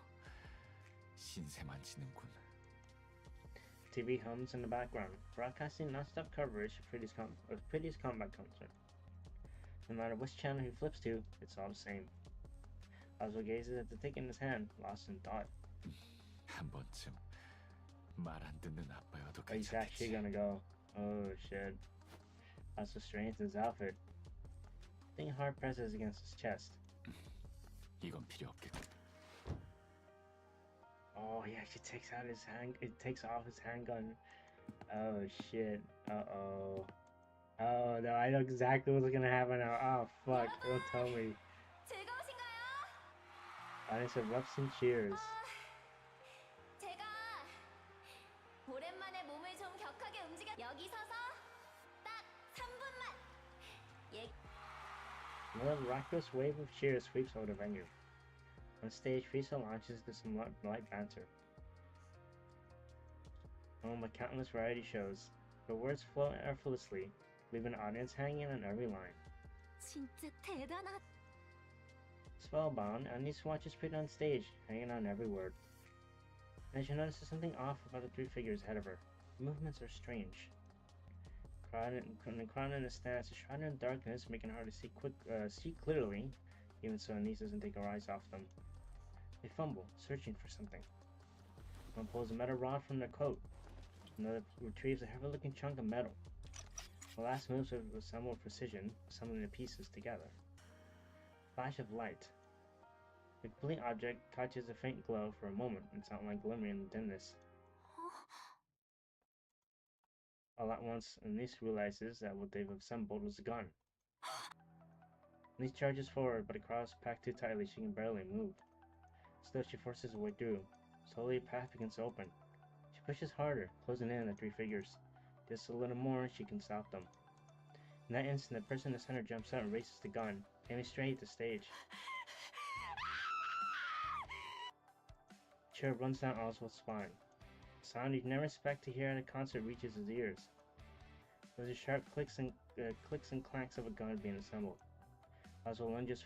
신세만 지는군. TV hums in the background, broadcasting non-stop coverage of Pretty's comeback concert. No matter which channel he flips to, it's all the same. Oswald gazes at the ticket in his hand, lost in thought. 한 번쯤 말 안 듣는 아빠여도 He's actually 괜찮겠지. gonna go. Oh shit. Oswald straightens his outfit. Thing hard presses against his chest. 이건 필요 없겠군. Oh yeah, she takes out his hand. It takes off his handgun. Oh shit. Uh-oh. Oh no, I know exactly what's gonna happen now. Oh fuck, don't tell me. 즐거우신가요? Audience erupts in cheers. 제가 오랜만에 몸을 좀 격하게 움직여. 여기 서서 딱 3분만. Another miraculous wave of cheers sweeps over the venue. On stage, Frieza launches into some light banter. Home with countless variety shows, the words flow effortlessly, leaving the audience hanging on every line. 진짜 대단하다. Spellbound, Anise watches Pretty on stage, hanging on every word. Then she notices something off about the three figures ahead of her. The movements are strange. The crowd in the stands is shrouded in darkness, making it hard to see clearly, even so Anise doesn't take her eyes off them. They fumble, searching for something. One pulls a metal rod from their coat. Another retrieves a heavy-looking chunk of metal. The last moves with somewhat precision, assembling the pieces together. Flash of light. The complete object catches a faint glow for a moment, its outline glimmering in the dimness. All at once, Anise realizes that what they've assembled was a gun. Anise charges forward, but the crowd is packed too tightly she can barely move. Still, she forces her way through. Slowly, a path begins to open. She pushes harder, closing in on the three figures. Just a little more, and she can stop them. In that instant, the person in the center jumps out and raises the gun, aiming straight at the stage. The chair runs down Oswald's spine. The sound you'd never expect to hear at a concert reaches his ears. There's a sharp clicks and clanks of a gun being assembled. Oswald lunges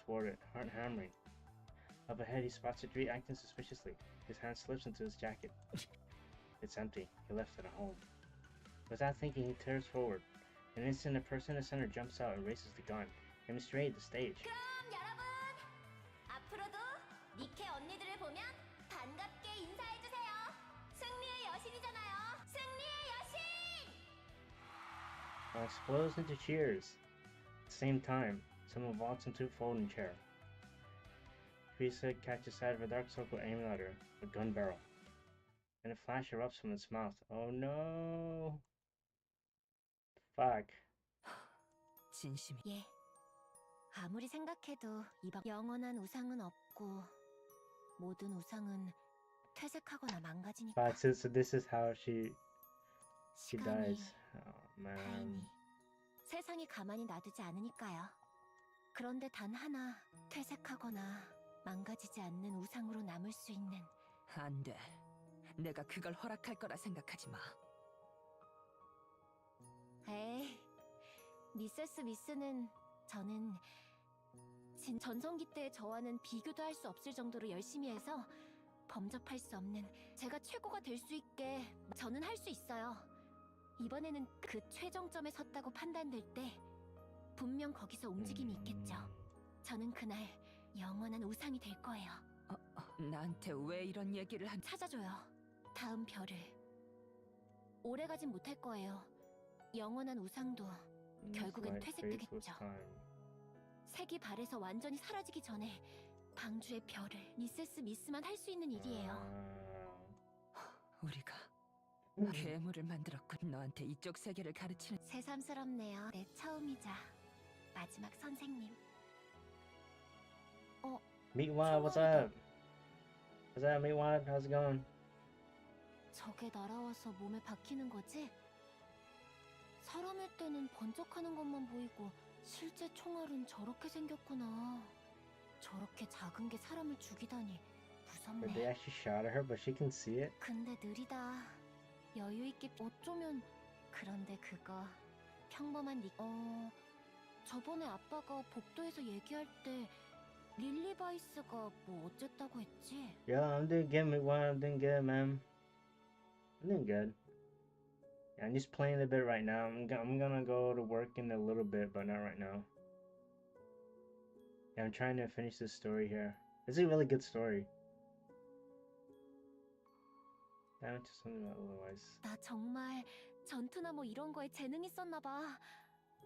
toward it, heart hammering. Up ahead, he spots the three acting suspiciously. His hand slips into his jacket. It's empty. He left it at home. Without thinking, he tears forward. In an instant, a person in the center jumps out and raises the gun, aiming straight at the stage. 그럼 여러분, 앞으로도 니케 언니들을 보면 반갑게 인사해주세요. 승리의 여신이잖아요. 승리의 여신! All explodes into cheers. At the same time, someone vaults into a folding chair. Teresa catches sight of a dark circle aiming at her, a gun barrel. And a flash erupts from its mouth. Oh no! Fuck. 진심이. 예. 아무리 생각해도 이번 영원한 우상은 없고 모든 우상은 퇴색하거나 망가지니까. Fuck, so this is how she 시간이 dies. Oh man. 다행히 세상이 가만히 놔두지 않으니까요. 그런데 단 하나 퇴색하거나 망가지지 않는 우상으로 남을 수 있는. 안 돼. 내가 그걸 허락할 거라 생각하지 마. 에이, 미세스 미스는 저는 전성기 때의 저와는 비교도 할 수 없을 정도로 열심히 해서 범접할 수 없는 제가 최고가 될 수 있게 저는 할 수 있어요. 이번에는 그 최종점에 섰다고 판단될 때 분명 거기서 움직임이 있겠죠. 저는 그날 영원한 우상이 될 거예요. 나한테 왜 이런 얘기를 한... 찾아줘요. 다음 별을. 오래가진 못할 거예요. 영원한 우상도 결국엔 퇴색되겠죠. 색이 발에서 완전히 사라지기 전에 방주의 별을 미세스 미스만 할 수 있는 일이에요. 우리가 괴물을 만들었군. 너한테 이쪽 세계를 가르치는... 새삼스럽네요. 내 처음이자 마지막 선생님. Meatwad, what's up? What's up, Meatwad? How's it going? 저게 날아와서 몸에 박히는 거지? 사람일 때는 번쩍하는 것만 보이고 실제 총알은 저렇게 생겼구나. 저렇게 작은 게 사람을 죽이다니 But they 무섭네. actually shot at her, but she can see it. 근데 느리다. 여유 있게 어쩌면. 그런데 그거 평범한 저번에 아빠가 복도에서 얘기할 때 릴리바이스가 뭐 어쨌다고 했지? Yeah, I'm doing good, Meatwad. I'm doing good, man. I'm doing good. Yeah, I'm just playing a bit right now. I'm gonna go to work in a little bit, but not right now. Yeah, I'm trying to finish this story here. It's a really good story. I went to something about otherwise. 나 정말 전투나 뭐 이런 거에 재능 있었나 봐.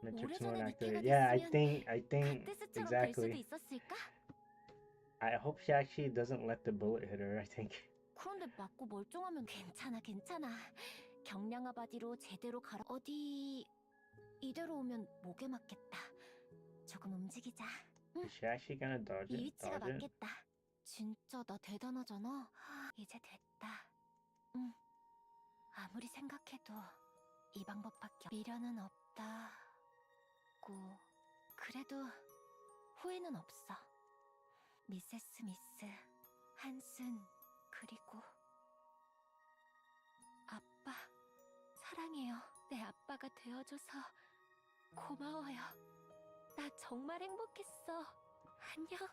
Matrix One 오래전에 actor. 니케가 Yeah, I 됐으면 think 갓데스처럼 될 수도 exactly. 있었을까? I hope she actually doesn't let the bullet hit her. I think. 그런데 맞고 멀쩡하면 괜찮아. 경량화 바디로 제대로 갈아. 어디 이대로 오면 목에 맞겠다. 조금 움직이자. Is she actually gonna dodge 이 it? 위치가 Dodge it? 맞겠다. 진짜 나 대단하잖아. 이제 됐다. 응. 아무리 생각해도 이 방법밖에 미련은 없다고. 그래도 후회는 없어. 미세스 미스, 한슨, 그리고 아빠. 사랑해요. 내 아빠가 되어줘서 고마워요. 나 정말 행복했어. 안녕.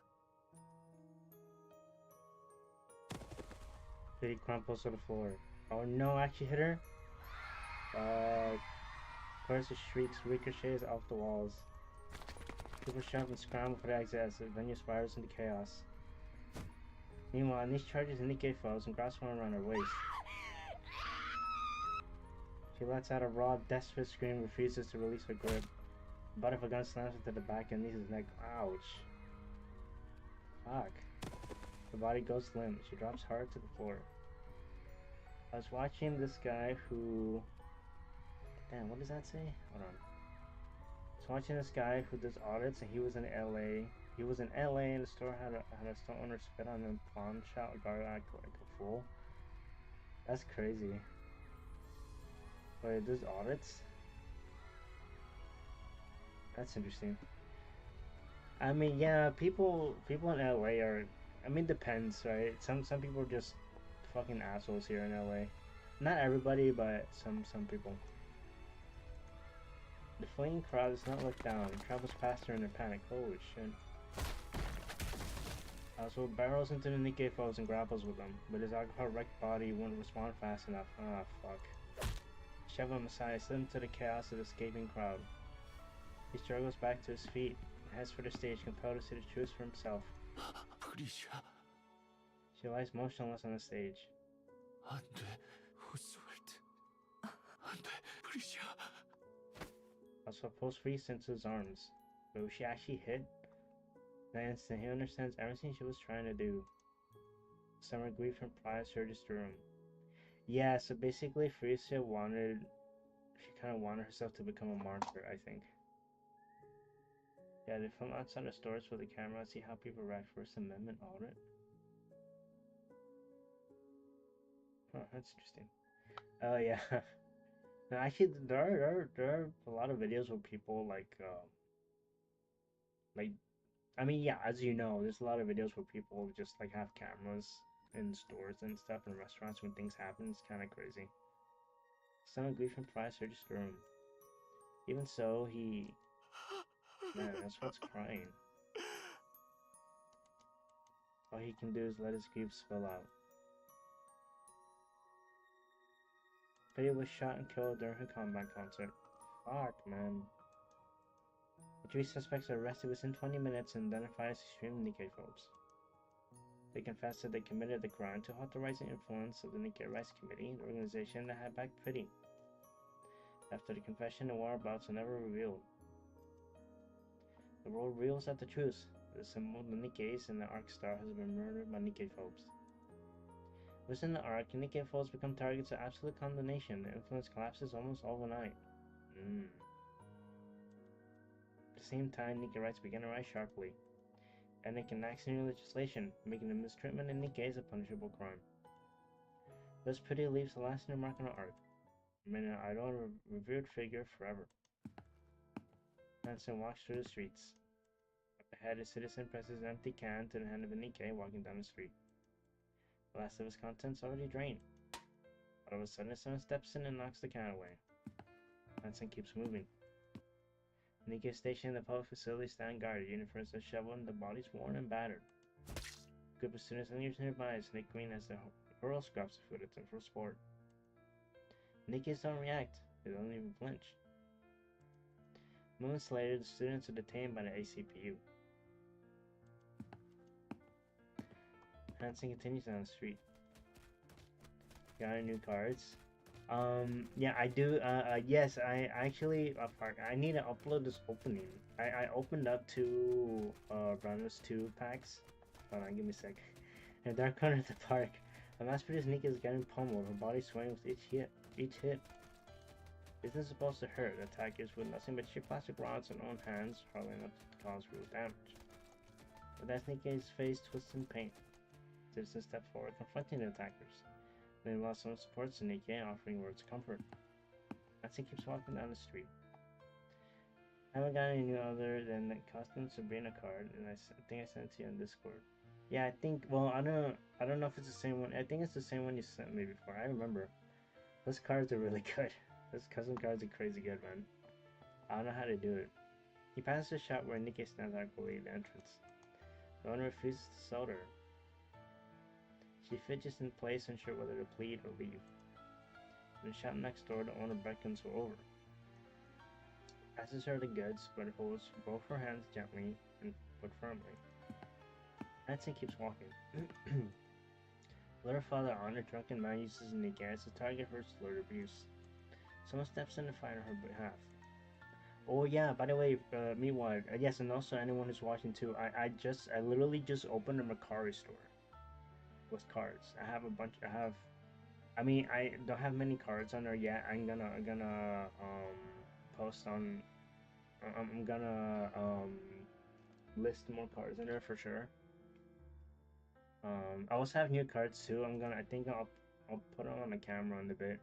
He crumples to the floor. Oh no, actually hit her? First shrieks ricochets off the walls. People shout and scramble for the exit as the venue spirals into chaos. Meanwhile, Niche charges Nikke falls and grasps one around her waist. She lets out a raw, desperate scream and refuses to release her grip. The butt of a gun slams into the back and Niche's neck. Ouch. Fuck. Her body goes limp. She drops hard to the floor. I was watching this guy who... Damn, what does that say? Hold on. I was watching this guy who does audits, and he was in LA. He was in LA, and the store had a store owner spit on him, pawn shot a guy like a fool. That's crazy. But it does audits? That's interesting. I mean, yeah, people in LA are... I mean, depends, right? Some people are just fucking assholes here in LA. Not everybody, but some people. The fleeing crowd does not look down. It travels past her in a panic. Holy shit. Also barrels into the Nikke foes and grapples with them, but his alcohol-wrecked body wouldn't respond fast enough. Ah, fuck. Shove him aside, slid into the chaos of the escaping crowd. He struggles back to his feet and heads for the stage, compelled to see the truth for himself. 프리시아, She lies motionless on the stage. 안 돼, 오스왈드. 안 돼, 프리시아. Also pulls Reese into his arms. But was she actually hit? That instant, he understands everything she was trying to do. Summer grief and pride surges through him. Yeah, so basically Frisia she kind of wanted herself to become a monster, I think. Yeah, they film outside the stores with the camera, see how people react. First Amendment audit. Huh, that's interesting. Oh yeah. No, actually, there are a lot of videos where people like, I mean, yeah, as you know, there's a lot of videos where people just like have cameras in stores and stuff and restaurants when things happen. It's kind of crazy. Some grief and pride surges through him. Even so, man, that's what's crying. All he can do is let his grief spill out. Betty was shot and killed during her combat concert. Fuck, man. The 3 suspects are arrested within 20 minutes and identified as extreme Nikke phobes. They confessed that they committed the crime to halt the rising influence of the Nikke Rights Committee, the organization that had backed Pretty. After the confession, the whereabouts were never revealed. The world reels at the truth. The symbol of the Nikkes and the Arc Star has been murdered by Nikke phobes. Within the Arc, Nikke phobes become targets of absolute condemnation. The influence collapses almost overnight. At the same time, Nikke rights begin to rise sharply, and they can enact new legislation, making the mistreatment of Nikkes a punishable crime. Thus, Pretty leaves a lasting mark on the Arc, remaining an idol and revered figure forever. Hansen walks through the streets. Up ahead, a citizen presses an empty can to the hand of a Nikke walking down the street. The last of its contents already drained. All of a sudden, someone steps in and knocks the can away. Hansen keeps moving. Nikke stationed in the public facility stand guard, uniforms are shoveled and the bodies worn and battered. A group of students and leaders nearby snake green as they hurl scraps of food at them for sport. Nikkes don't react, they don't even flinch. Moments later, the students are detained by the ACPU. Hansen continues down the street. Got any new cards? Yeah, I do. Yes, I actually, Park, I need to upload this opening. I opened up 2 Runners 2 packs. Hold on, give me a sec. In the dark corner of the park, a mass-produced Nikke is getting pummeled, her body swaying with each hit. Isn't supposed to hurt. The attackers with nothing but sheer plastic rods in their own hands, hurling up to cause real damage. But as Nikke's face twists in pain, citizens step forward, confronting the attackers. Meanwhile, someone supports the Nikke, offering words of comfort. Nancy keeps walking down the street. I haven't got any other than the custom Sabrina card, and I think I sent it to you on Discord. Yeah, I think. Well, I don't know if it's the same one. I think it's the same one you sent me before. I remember. Those cards are really good. Those custom cards are crazy good, man. I don't know how to do it. He passes a shop where Nikke stands awkwardly at the entrance. The owner refuses to sell to her. She fidgets in place, unsure whether to plead or leave. In the shop next door, the owner beckons her over. Passes her the goods, but holds both her hands gently and but firmly. Hansen keeps walking. Let her father on, a drunken man uses Nikke as a target for slurred abuse. Someone steps in to fight on her behalf. Oh yeah, by the way, meanwhile, yes, and also anyone who's watching too, I literally just opened a Mercari store with cards. I I mean, I don't have many cards on her yet. I'm gonna post on. I'm gonna list more cards in her for sure. I also have new cards too. I think I'll put them on the camera in a bit.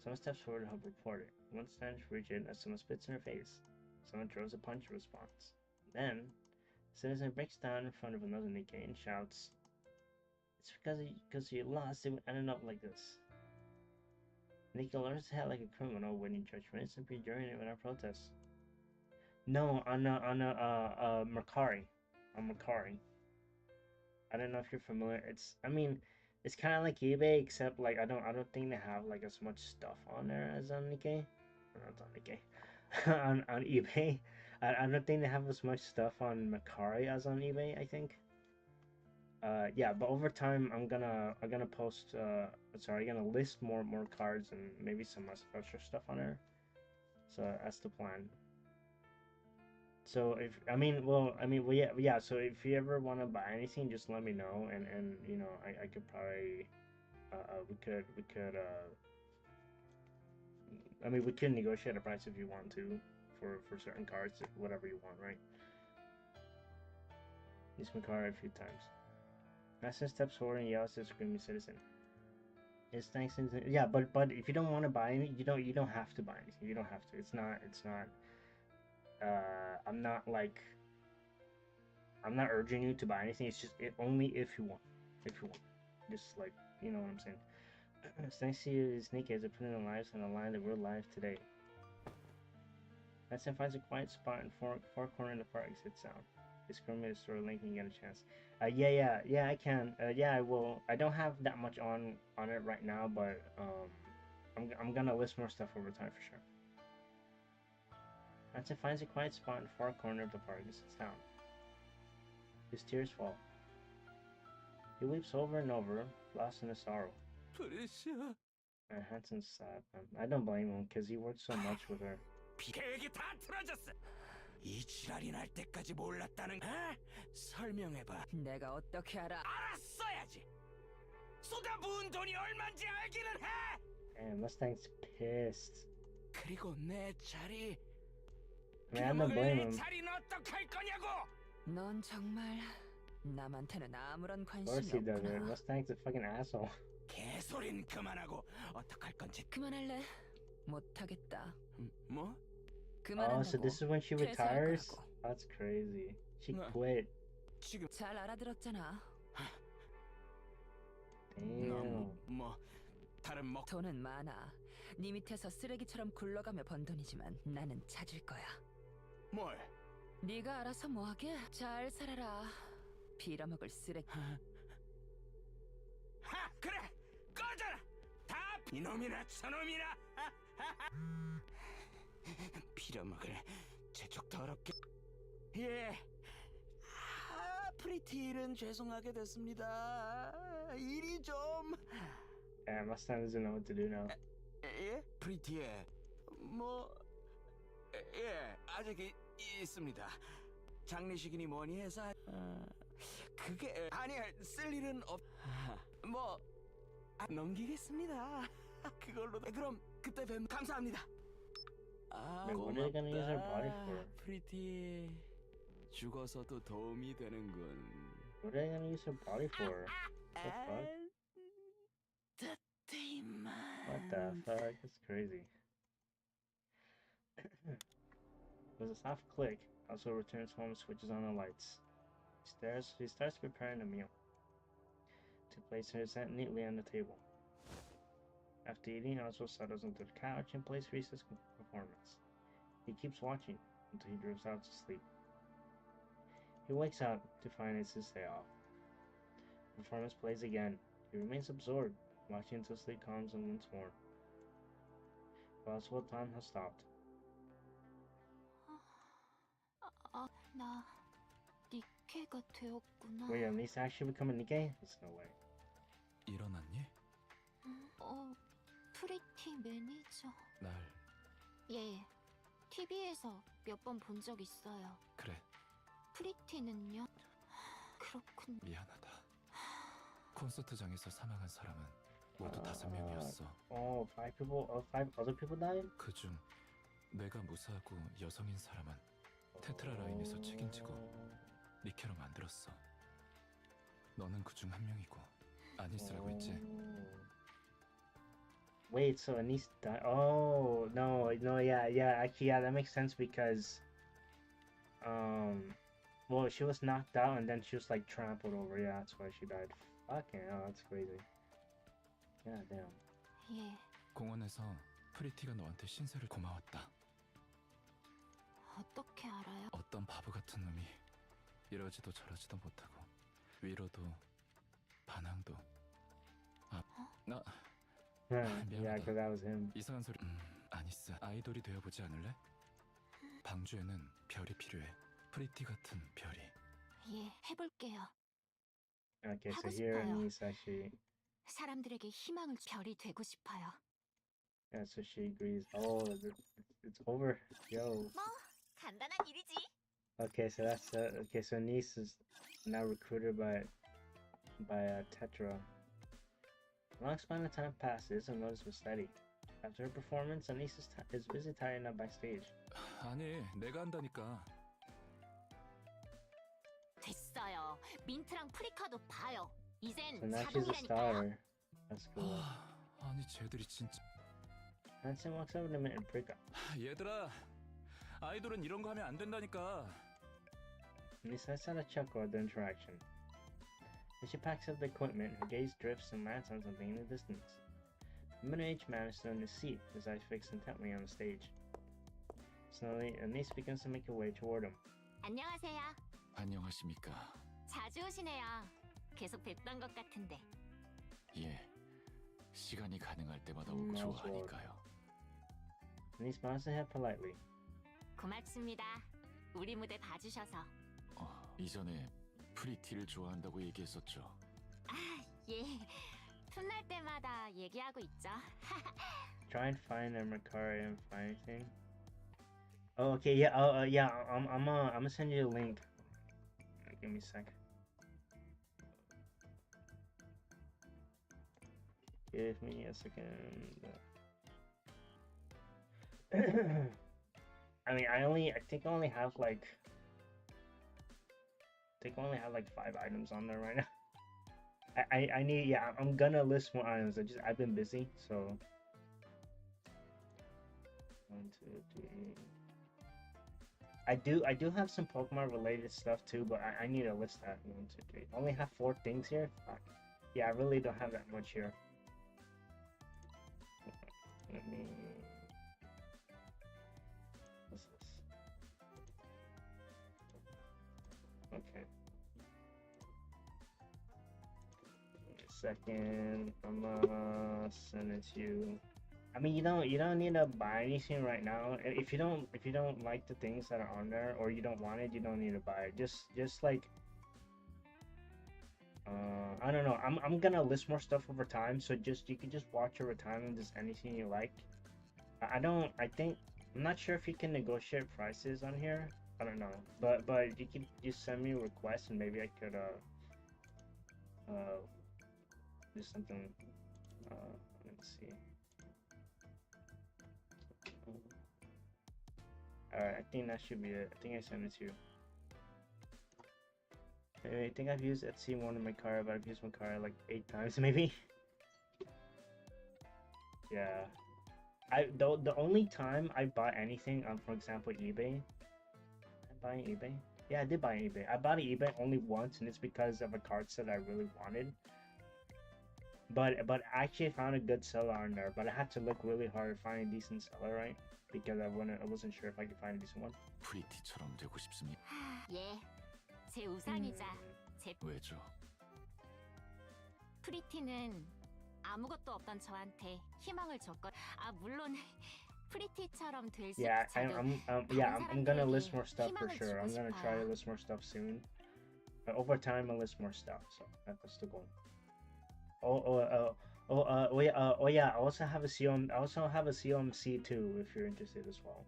Someone steps forward to help report it. One stands rigid as someone spits in her face. Someone throws a punch in response. Then, a citizen breaks down in front of another Nikke and shouts, "It's because you lost it would end up like this." Nikke learns to act like a criminal, waiting judgment and enduring it without protest. No, on Mercari. On Mercari. I don't know if you're familiar. It's kind of like eBay, except like I don't think they have like as much stuff on there as on Nikke. Or not on Nikke, on eBay. I don't think they have as much stuff on Mercari as on eBay. I think. Yeah, but over time I'm gonna post. I'm gonna list more cards and maybe some extra stuff on there. So that's the plan. So yeah. So if you ever want to buy anything, just let me know, and you know, I could probably, we could we could negotiate a price if you want to, for certain cards, whatever you want, right? Use my card a few times. Master steps forward and yells at the screaming citizen. It's thanks, yeah, but if you don't want to buy any, you don't have to buy anything. You don't have to. It's not. I'm not urging you to buy anything. It's just only if you want. If you want. Just like, you know what I'm saying. It's nice to see you, Nikke, as a putting their lives on the line that we're alive today. Madison finds a quiet spot in far corner of the park. Sits down. His crewmate is sort of Link and get a chance. Yeah, I can. Yeah, I will. I don't have that much on it right now, but I'm gonna list more stuff over time for sure. Madison finds a quiet spot in the far corner of the park and sits down. His tears fall. He weeps over and over, lost in his sorrow. 프리시아. And Hanson's sad. I don't blame him, because he worked so much with her. 계획이 다 틀어졌어. 이 지랄이 날 때까지 몰랐다는 거? 설명해봐. 내가 어떻게 알아? 알았어야지. 쏟아부은 돈이 얼마인지 알기는 해. Damn, Mustang's pissed. 그리고 내 자리. I don't blame him. 자리는 어떡할 거냐고. 넌 정말 남한테는 아무런 Of course 관심이 he doesn't. 없구나. Mustang's a fucking asshole. 개소린 그만하고 어떡할 건지. 그만할래? 못하겠다. 뭐? Oh, so this is when she retires? 퇴사할 거라고. That's crazy. She 네. quit. 지금 잘 알아들었잖아. Damn. 뭐 다른 뭐 돈은 많아. 네 밑에서 쓰레기처럼 굴러가며 번 돈이지만 나는 찾을 거야. 뭘? 네가 알아서 뭐하게? 잘 살아라. 빌어먹을 쓰레기. 하 그래 꺼져라. 다 이놈이나 저놈이나. 빌어먹을 제쪽 더럽게. 예. 프리티는 죄송하게 됐습니다. 일이 좀. Damn, Mustang doesn't know what to do now. 예? 프리티에 뭐 예, 아직 있습니다. 장례식이니 뭐니 해서 그게 아니 쓸 일은 없. 뭐 넘기겠습니다. 그걸로 그럼 그때 뵙. 감사합니다. 아, Man, what are they gonna use her body for? 프리티 죽어서도 도움이 되는군. What are they gonna use her body for? What the fuck? What the fuck? That's crazy. With a soft click, also returns home and switches on the lights. He starts preparing a meal to place her neatly on the table. After eating, also settles into the couch and plays Reese's performance. He keeps watching until he drifts out to sleep. He wakes up to find it's his day off. The performance plays again. He remains absorbed, watching until sleep calms him once more. Possible time has stopped. 나 니케가 되었구나. Wait, Lisa actually becoming Nikke? There's no way. 일어났니? 프리티 매니저. 날 예, TV에서 몇 번 본 적 있어요. 그래 프리티는요? 그렇군. 미안하다. 콘서트장에서 사망한 사람은 모두 5명이었어. Oh, 5 people. 5 other people died. 그중 내가 무사하고 여성인 사람은 테트라 라인에서 책임지고 니케로 만들었어. 너는 그중 한 명이고 아니스라고 했지? Wait, so Anise died? Oh no, no, yeah, yeah. Actually, yeah, that makes sense because, well, she was knocked out and then she was like trampled over. Yeah, that's why she died. Fucking hell, that's crazy. Yeah, damn. 예, 공원에서 프리티가 너한테 신세를 고마웠다. 어떻게 알아요? 어떤 바보 같은 놈이 이러지도 저러지도 못하고 위로도 반항도 나 Yeah, 미안하다. because that was him. 이상한 소리. 아니스, 아이돌이 되어보지 않을래? 방주에는 별이 필요해. 프리티 같은 별이. 예, 해볼게요. Okay, so 하고 here 싶어요. Anise actually, 사람들에게 희망을 별이 되고 싶어요. yeah, so she agrees. Oh, it's over. Yo. 뭐 간단한 일이지. Okay, so that's okay. So Anise is now recruited by Tetra. A long span of time passes and Lotus was steady. After her performance, Anise is busy tying up backstage. 아니, 내가 한다니까. 됐어요. 민트랑 프리카도 봐요. 이젠 So now she's a 자동이라니까요. star. That's cool. 아니, 쟤들이 진짜. Hansen walks over to him and Prika. 얘들아, 아이돌은 이런 거 하면 안 된다니까. Anise lets out a chuckle at the interaction. As she packs up the equipment, her gaze drifts and lands on something in the distance. A middle-aged man is still in his seat, his eyes fixed intently on the stage. Slowly, Anise begins to make her way toward him. 안녕하세요. 안녕하십니까. 자주 오시네요. 계속 뵀던 것 같은데. 예, 시간이 가능할 때마다 오고 좋아하니까요. Anise bows her head politely. 고맙습니다. 우리 무대 봐주셔서. 이전에 프리티를 좋아한다고 얘기했었죠. 아, 예. 틈날 때마다 얘기하고 있죠. Try and find a Mercari and find anything. Oh, okay, yeah, yeah. I'm gonna send you a link. Give me a sec. Give me a second. I mean, I think I only have like 5 items on there right now. I need, yeah, I'm gonna list more items. I've been busy, so 1, 2, 3. I do have some Pokemon related stuff too, but I need to list that. 1, 2, 3. I only have 4 things here. Fuck. Yeah, I really don't have that much here. Let me. What's this? Okay. Second, I'm gonna send it to you. I mean, you don't need to buy anything right now. If you don't like the things that are on there, or you don't want it, you don't need to buy it. Just like, I don't know. I'm gonna list more stuff over time, so you can just watch over time and just anything you like. I'm not sure if you can negotiate prices on here. I don't know, but you can just send me a request and maybe I could do something. Let's see. Alright, I think that should be it. I think I sent it to you. I think I've used Etsy more than my car, but I've used my car like 8 times maybe. Yeah. The only time I bought anything on, for example, eBay. Did I buy on eBay? Yeah, I did buy on eBay. I bought on eBay only once, and it's because of a card set I really wanted. But I actually found a good seller on there, but I had to look really hard to find a decent seller, right? Because I wasn't sure if I could find a decent one. 프리티처럼 되고 싶습니다. 예. 제 우상이자 제 왜죠? 프리티는 아무것도 없던 저한테 희망을 줬건. 아, 물론 프리티처럼 될 수 Yeah, 저도 I'm gonna list more stuff for 희망을 sure. 주고 I'm gonna try to 싶어요. list more stuff soon. But over time, I'll list more stuff. So that's the goal. Yeah. I also have a COMC too, if you're interested as well.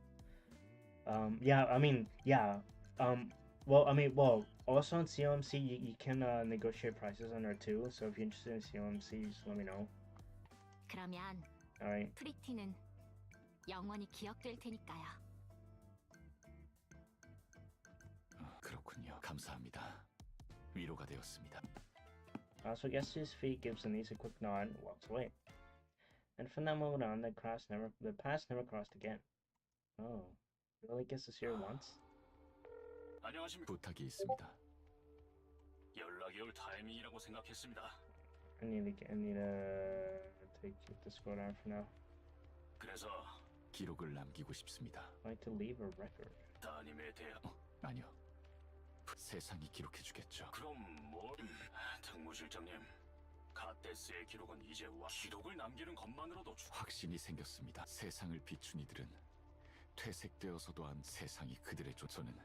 Yeah. I mean, yeah. Well, I mean, well, also on CLMC, you can negotiate prices on there too. So if you're interested in CLMC, just let me know. 그러면 All right. 프리티는 영원히 기억될 테니까요. 그렇군요. 감사합니다. 위로가 되었습니다. Also gets to his feet, gives the niece a quick nod, and walks away. And from that moment on, the paths never crossed again. Oh, he only gets to see her once? 안녕하십니까. 부탁이 있습니다. 연락이 올 타이밍이라고 생각했습니다. I need to keep the score down for now. 그래서 기록을 남기고 싶습니다. I'd like to leave a record. 따님에 대한 아니요. 세상이 기록해주겠죠. 그럼 뭐 특무실장님 갓데스의 기록은 이제 기록을 남기는 것만으로도 확신이 생겼습니다. 세상을 비춘 이들은 퇴색되어서도 한 세상이 그들의 저는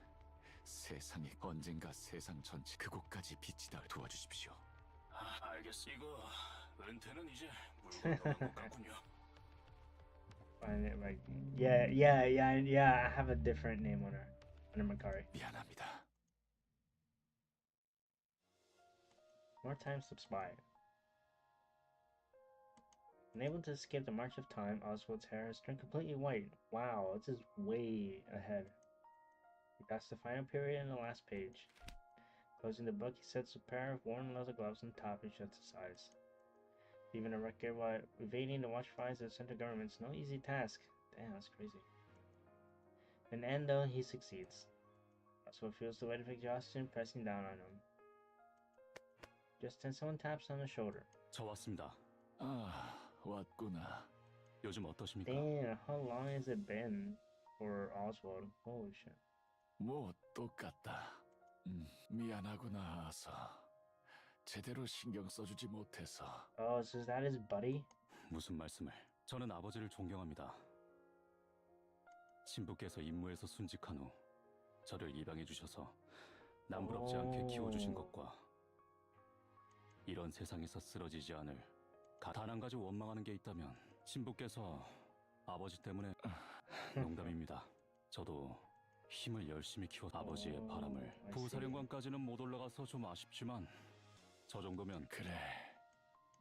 세상이 언젠가 세상 전체 그곳까지 빛이 닿을 도와주십시오. 알겠어. 이거 은퇴는 이제 물건으로 것 같군요. Like, yeah. I have a different name on her. Under Makari. 미안합니다. More time slips by. Unable to escape the march of time, Oswald's hair has turned completely white. Wow, this is way ahead. That's the final period in the last page. Closing the book, he sets a pair of worn leather gloves on top and shuts his eyes. Even a record while evading the watchfires of the central government's no easy task. Damn, that's crazy. In the end, though, he succeeds. Oswald feels the weight of exhaustion pressing down on him. Just then, someone taps on the shoulder. 저 왔습니다. 아, 왔구나. 요즘 어떠십니까? Damn, how long has it been for Oswald? Holy shit. 뭐 똑같다. 미안하구나 아서. 제대로 신경 써주지 못해서. Oh, so is that his buddy? 무슨 말씀을? 저는 아버지를 존경합니다. 신부께서 임무에서 순직한 후 저를 입양해 주셔서 남부럽지 않게 키워주신 것과 이런 세상에서 쓰러지지 않을 단 한 가지 원망하는 게 있다면 신부께서 아버지 때문에 농담입니다. 저도 힘을 열심히 키워 아버지의 바람을 부사령관까지는 못 올라가서 좀 아쉽지만 저 정도면 그래.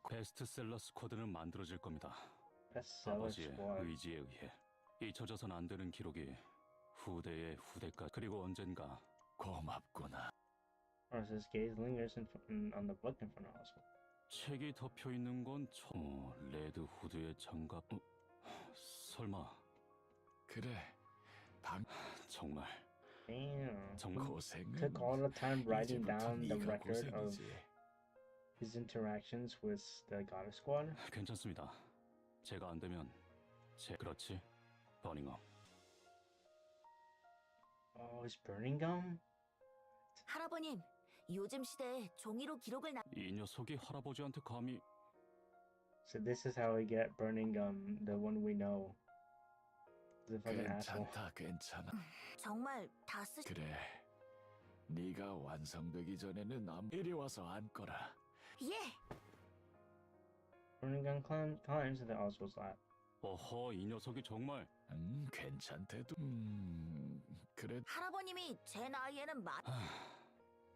베스트셀러 스쿼드는 만들어질 겁니다. Bestseller 아버지의 squad. 의지에 의해 잊혀져선 안 되는 기록이 후대의 후대까지 그리고 언젠가 고맙구나. His gaze lingers on the book in front of Oswald. 책이 덮여 있는 건 레드 후드의 장갑. 설마 그래. 정말 Damn. 정말 고생은 Took all the time writing 이제부터 down the 네가 record of 고생이지. his interactions with the God Squad. 괜찮습니다. 제가 안 되면 그렇지 버닝엄. Oh, he's burning gum? 할아버님, 요즘 시대에 종이로 기록을 이 녀석이 할아버지한테 감히 So this is how we get burning gum, the one we know. He's a fucking asshole. 괜찮아. 정말 다 그래. 네가 완성되기 전에는 이리 와서 앉거라. 예! Burning gum climbs into Oswald's lap. 어허 이 녀석이 정말 괜찮대도. 그래. 할아버님이 제 나이에는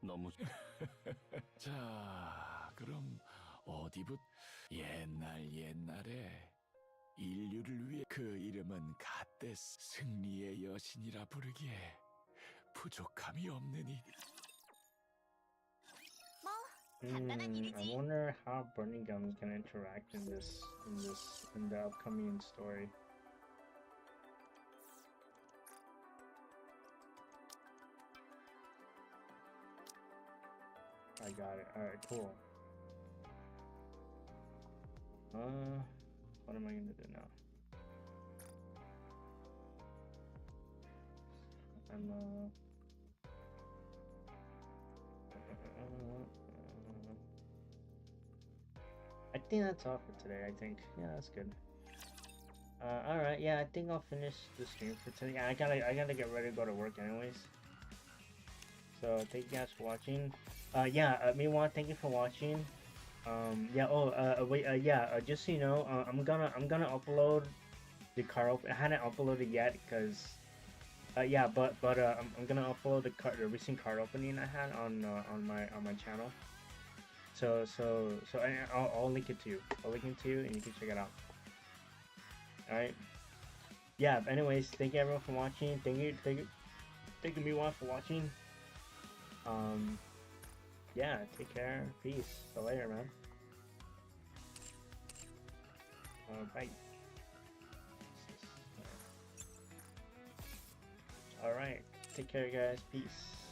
너무 자, 그럼 어디부터 옛날에 인류를 위해 그 이름은 갓데스 승리의 여신이라 부르기에 부족함이 없느니. I wonder how burning gum can interact in the upcoming story. I got it. Alright, cool. What am I gonna do now? I think that's all for today. I think, yeah, that's good. All right, yeah, I think I'll finish the stream for today. Yeah, I gotta get ready to go to work, anyways. So thank you guys for watching. Meanwhile, thank you for watching. Just so you know, I'm gonna upload the car. I hadn't uploaded yet because Yeah, but I'm gonna upload the recent card opening I had on my channel. I'll link it to you. I'll link it to you, and you can check it out. All right. Yeah. Anyways, thank you everyone for watching. Thank you everyone for watching. Yeah. Take care. Peace. See you later, man. Bye. All right. Take care, guys. Peace.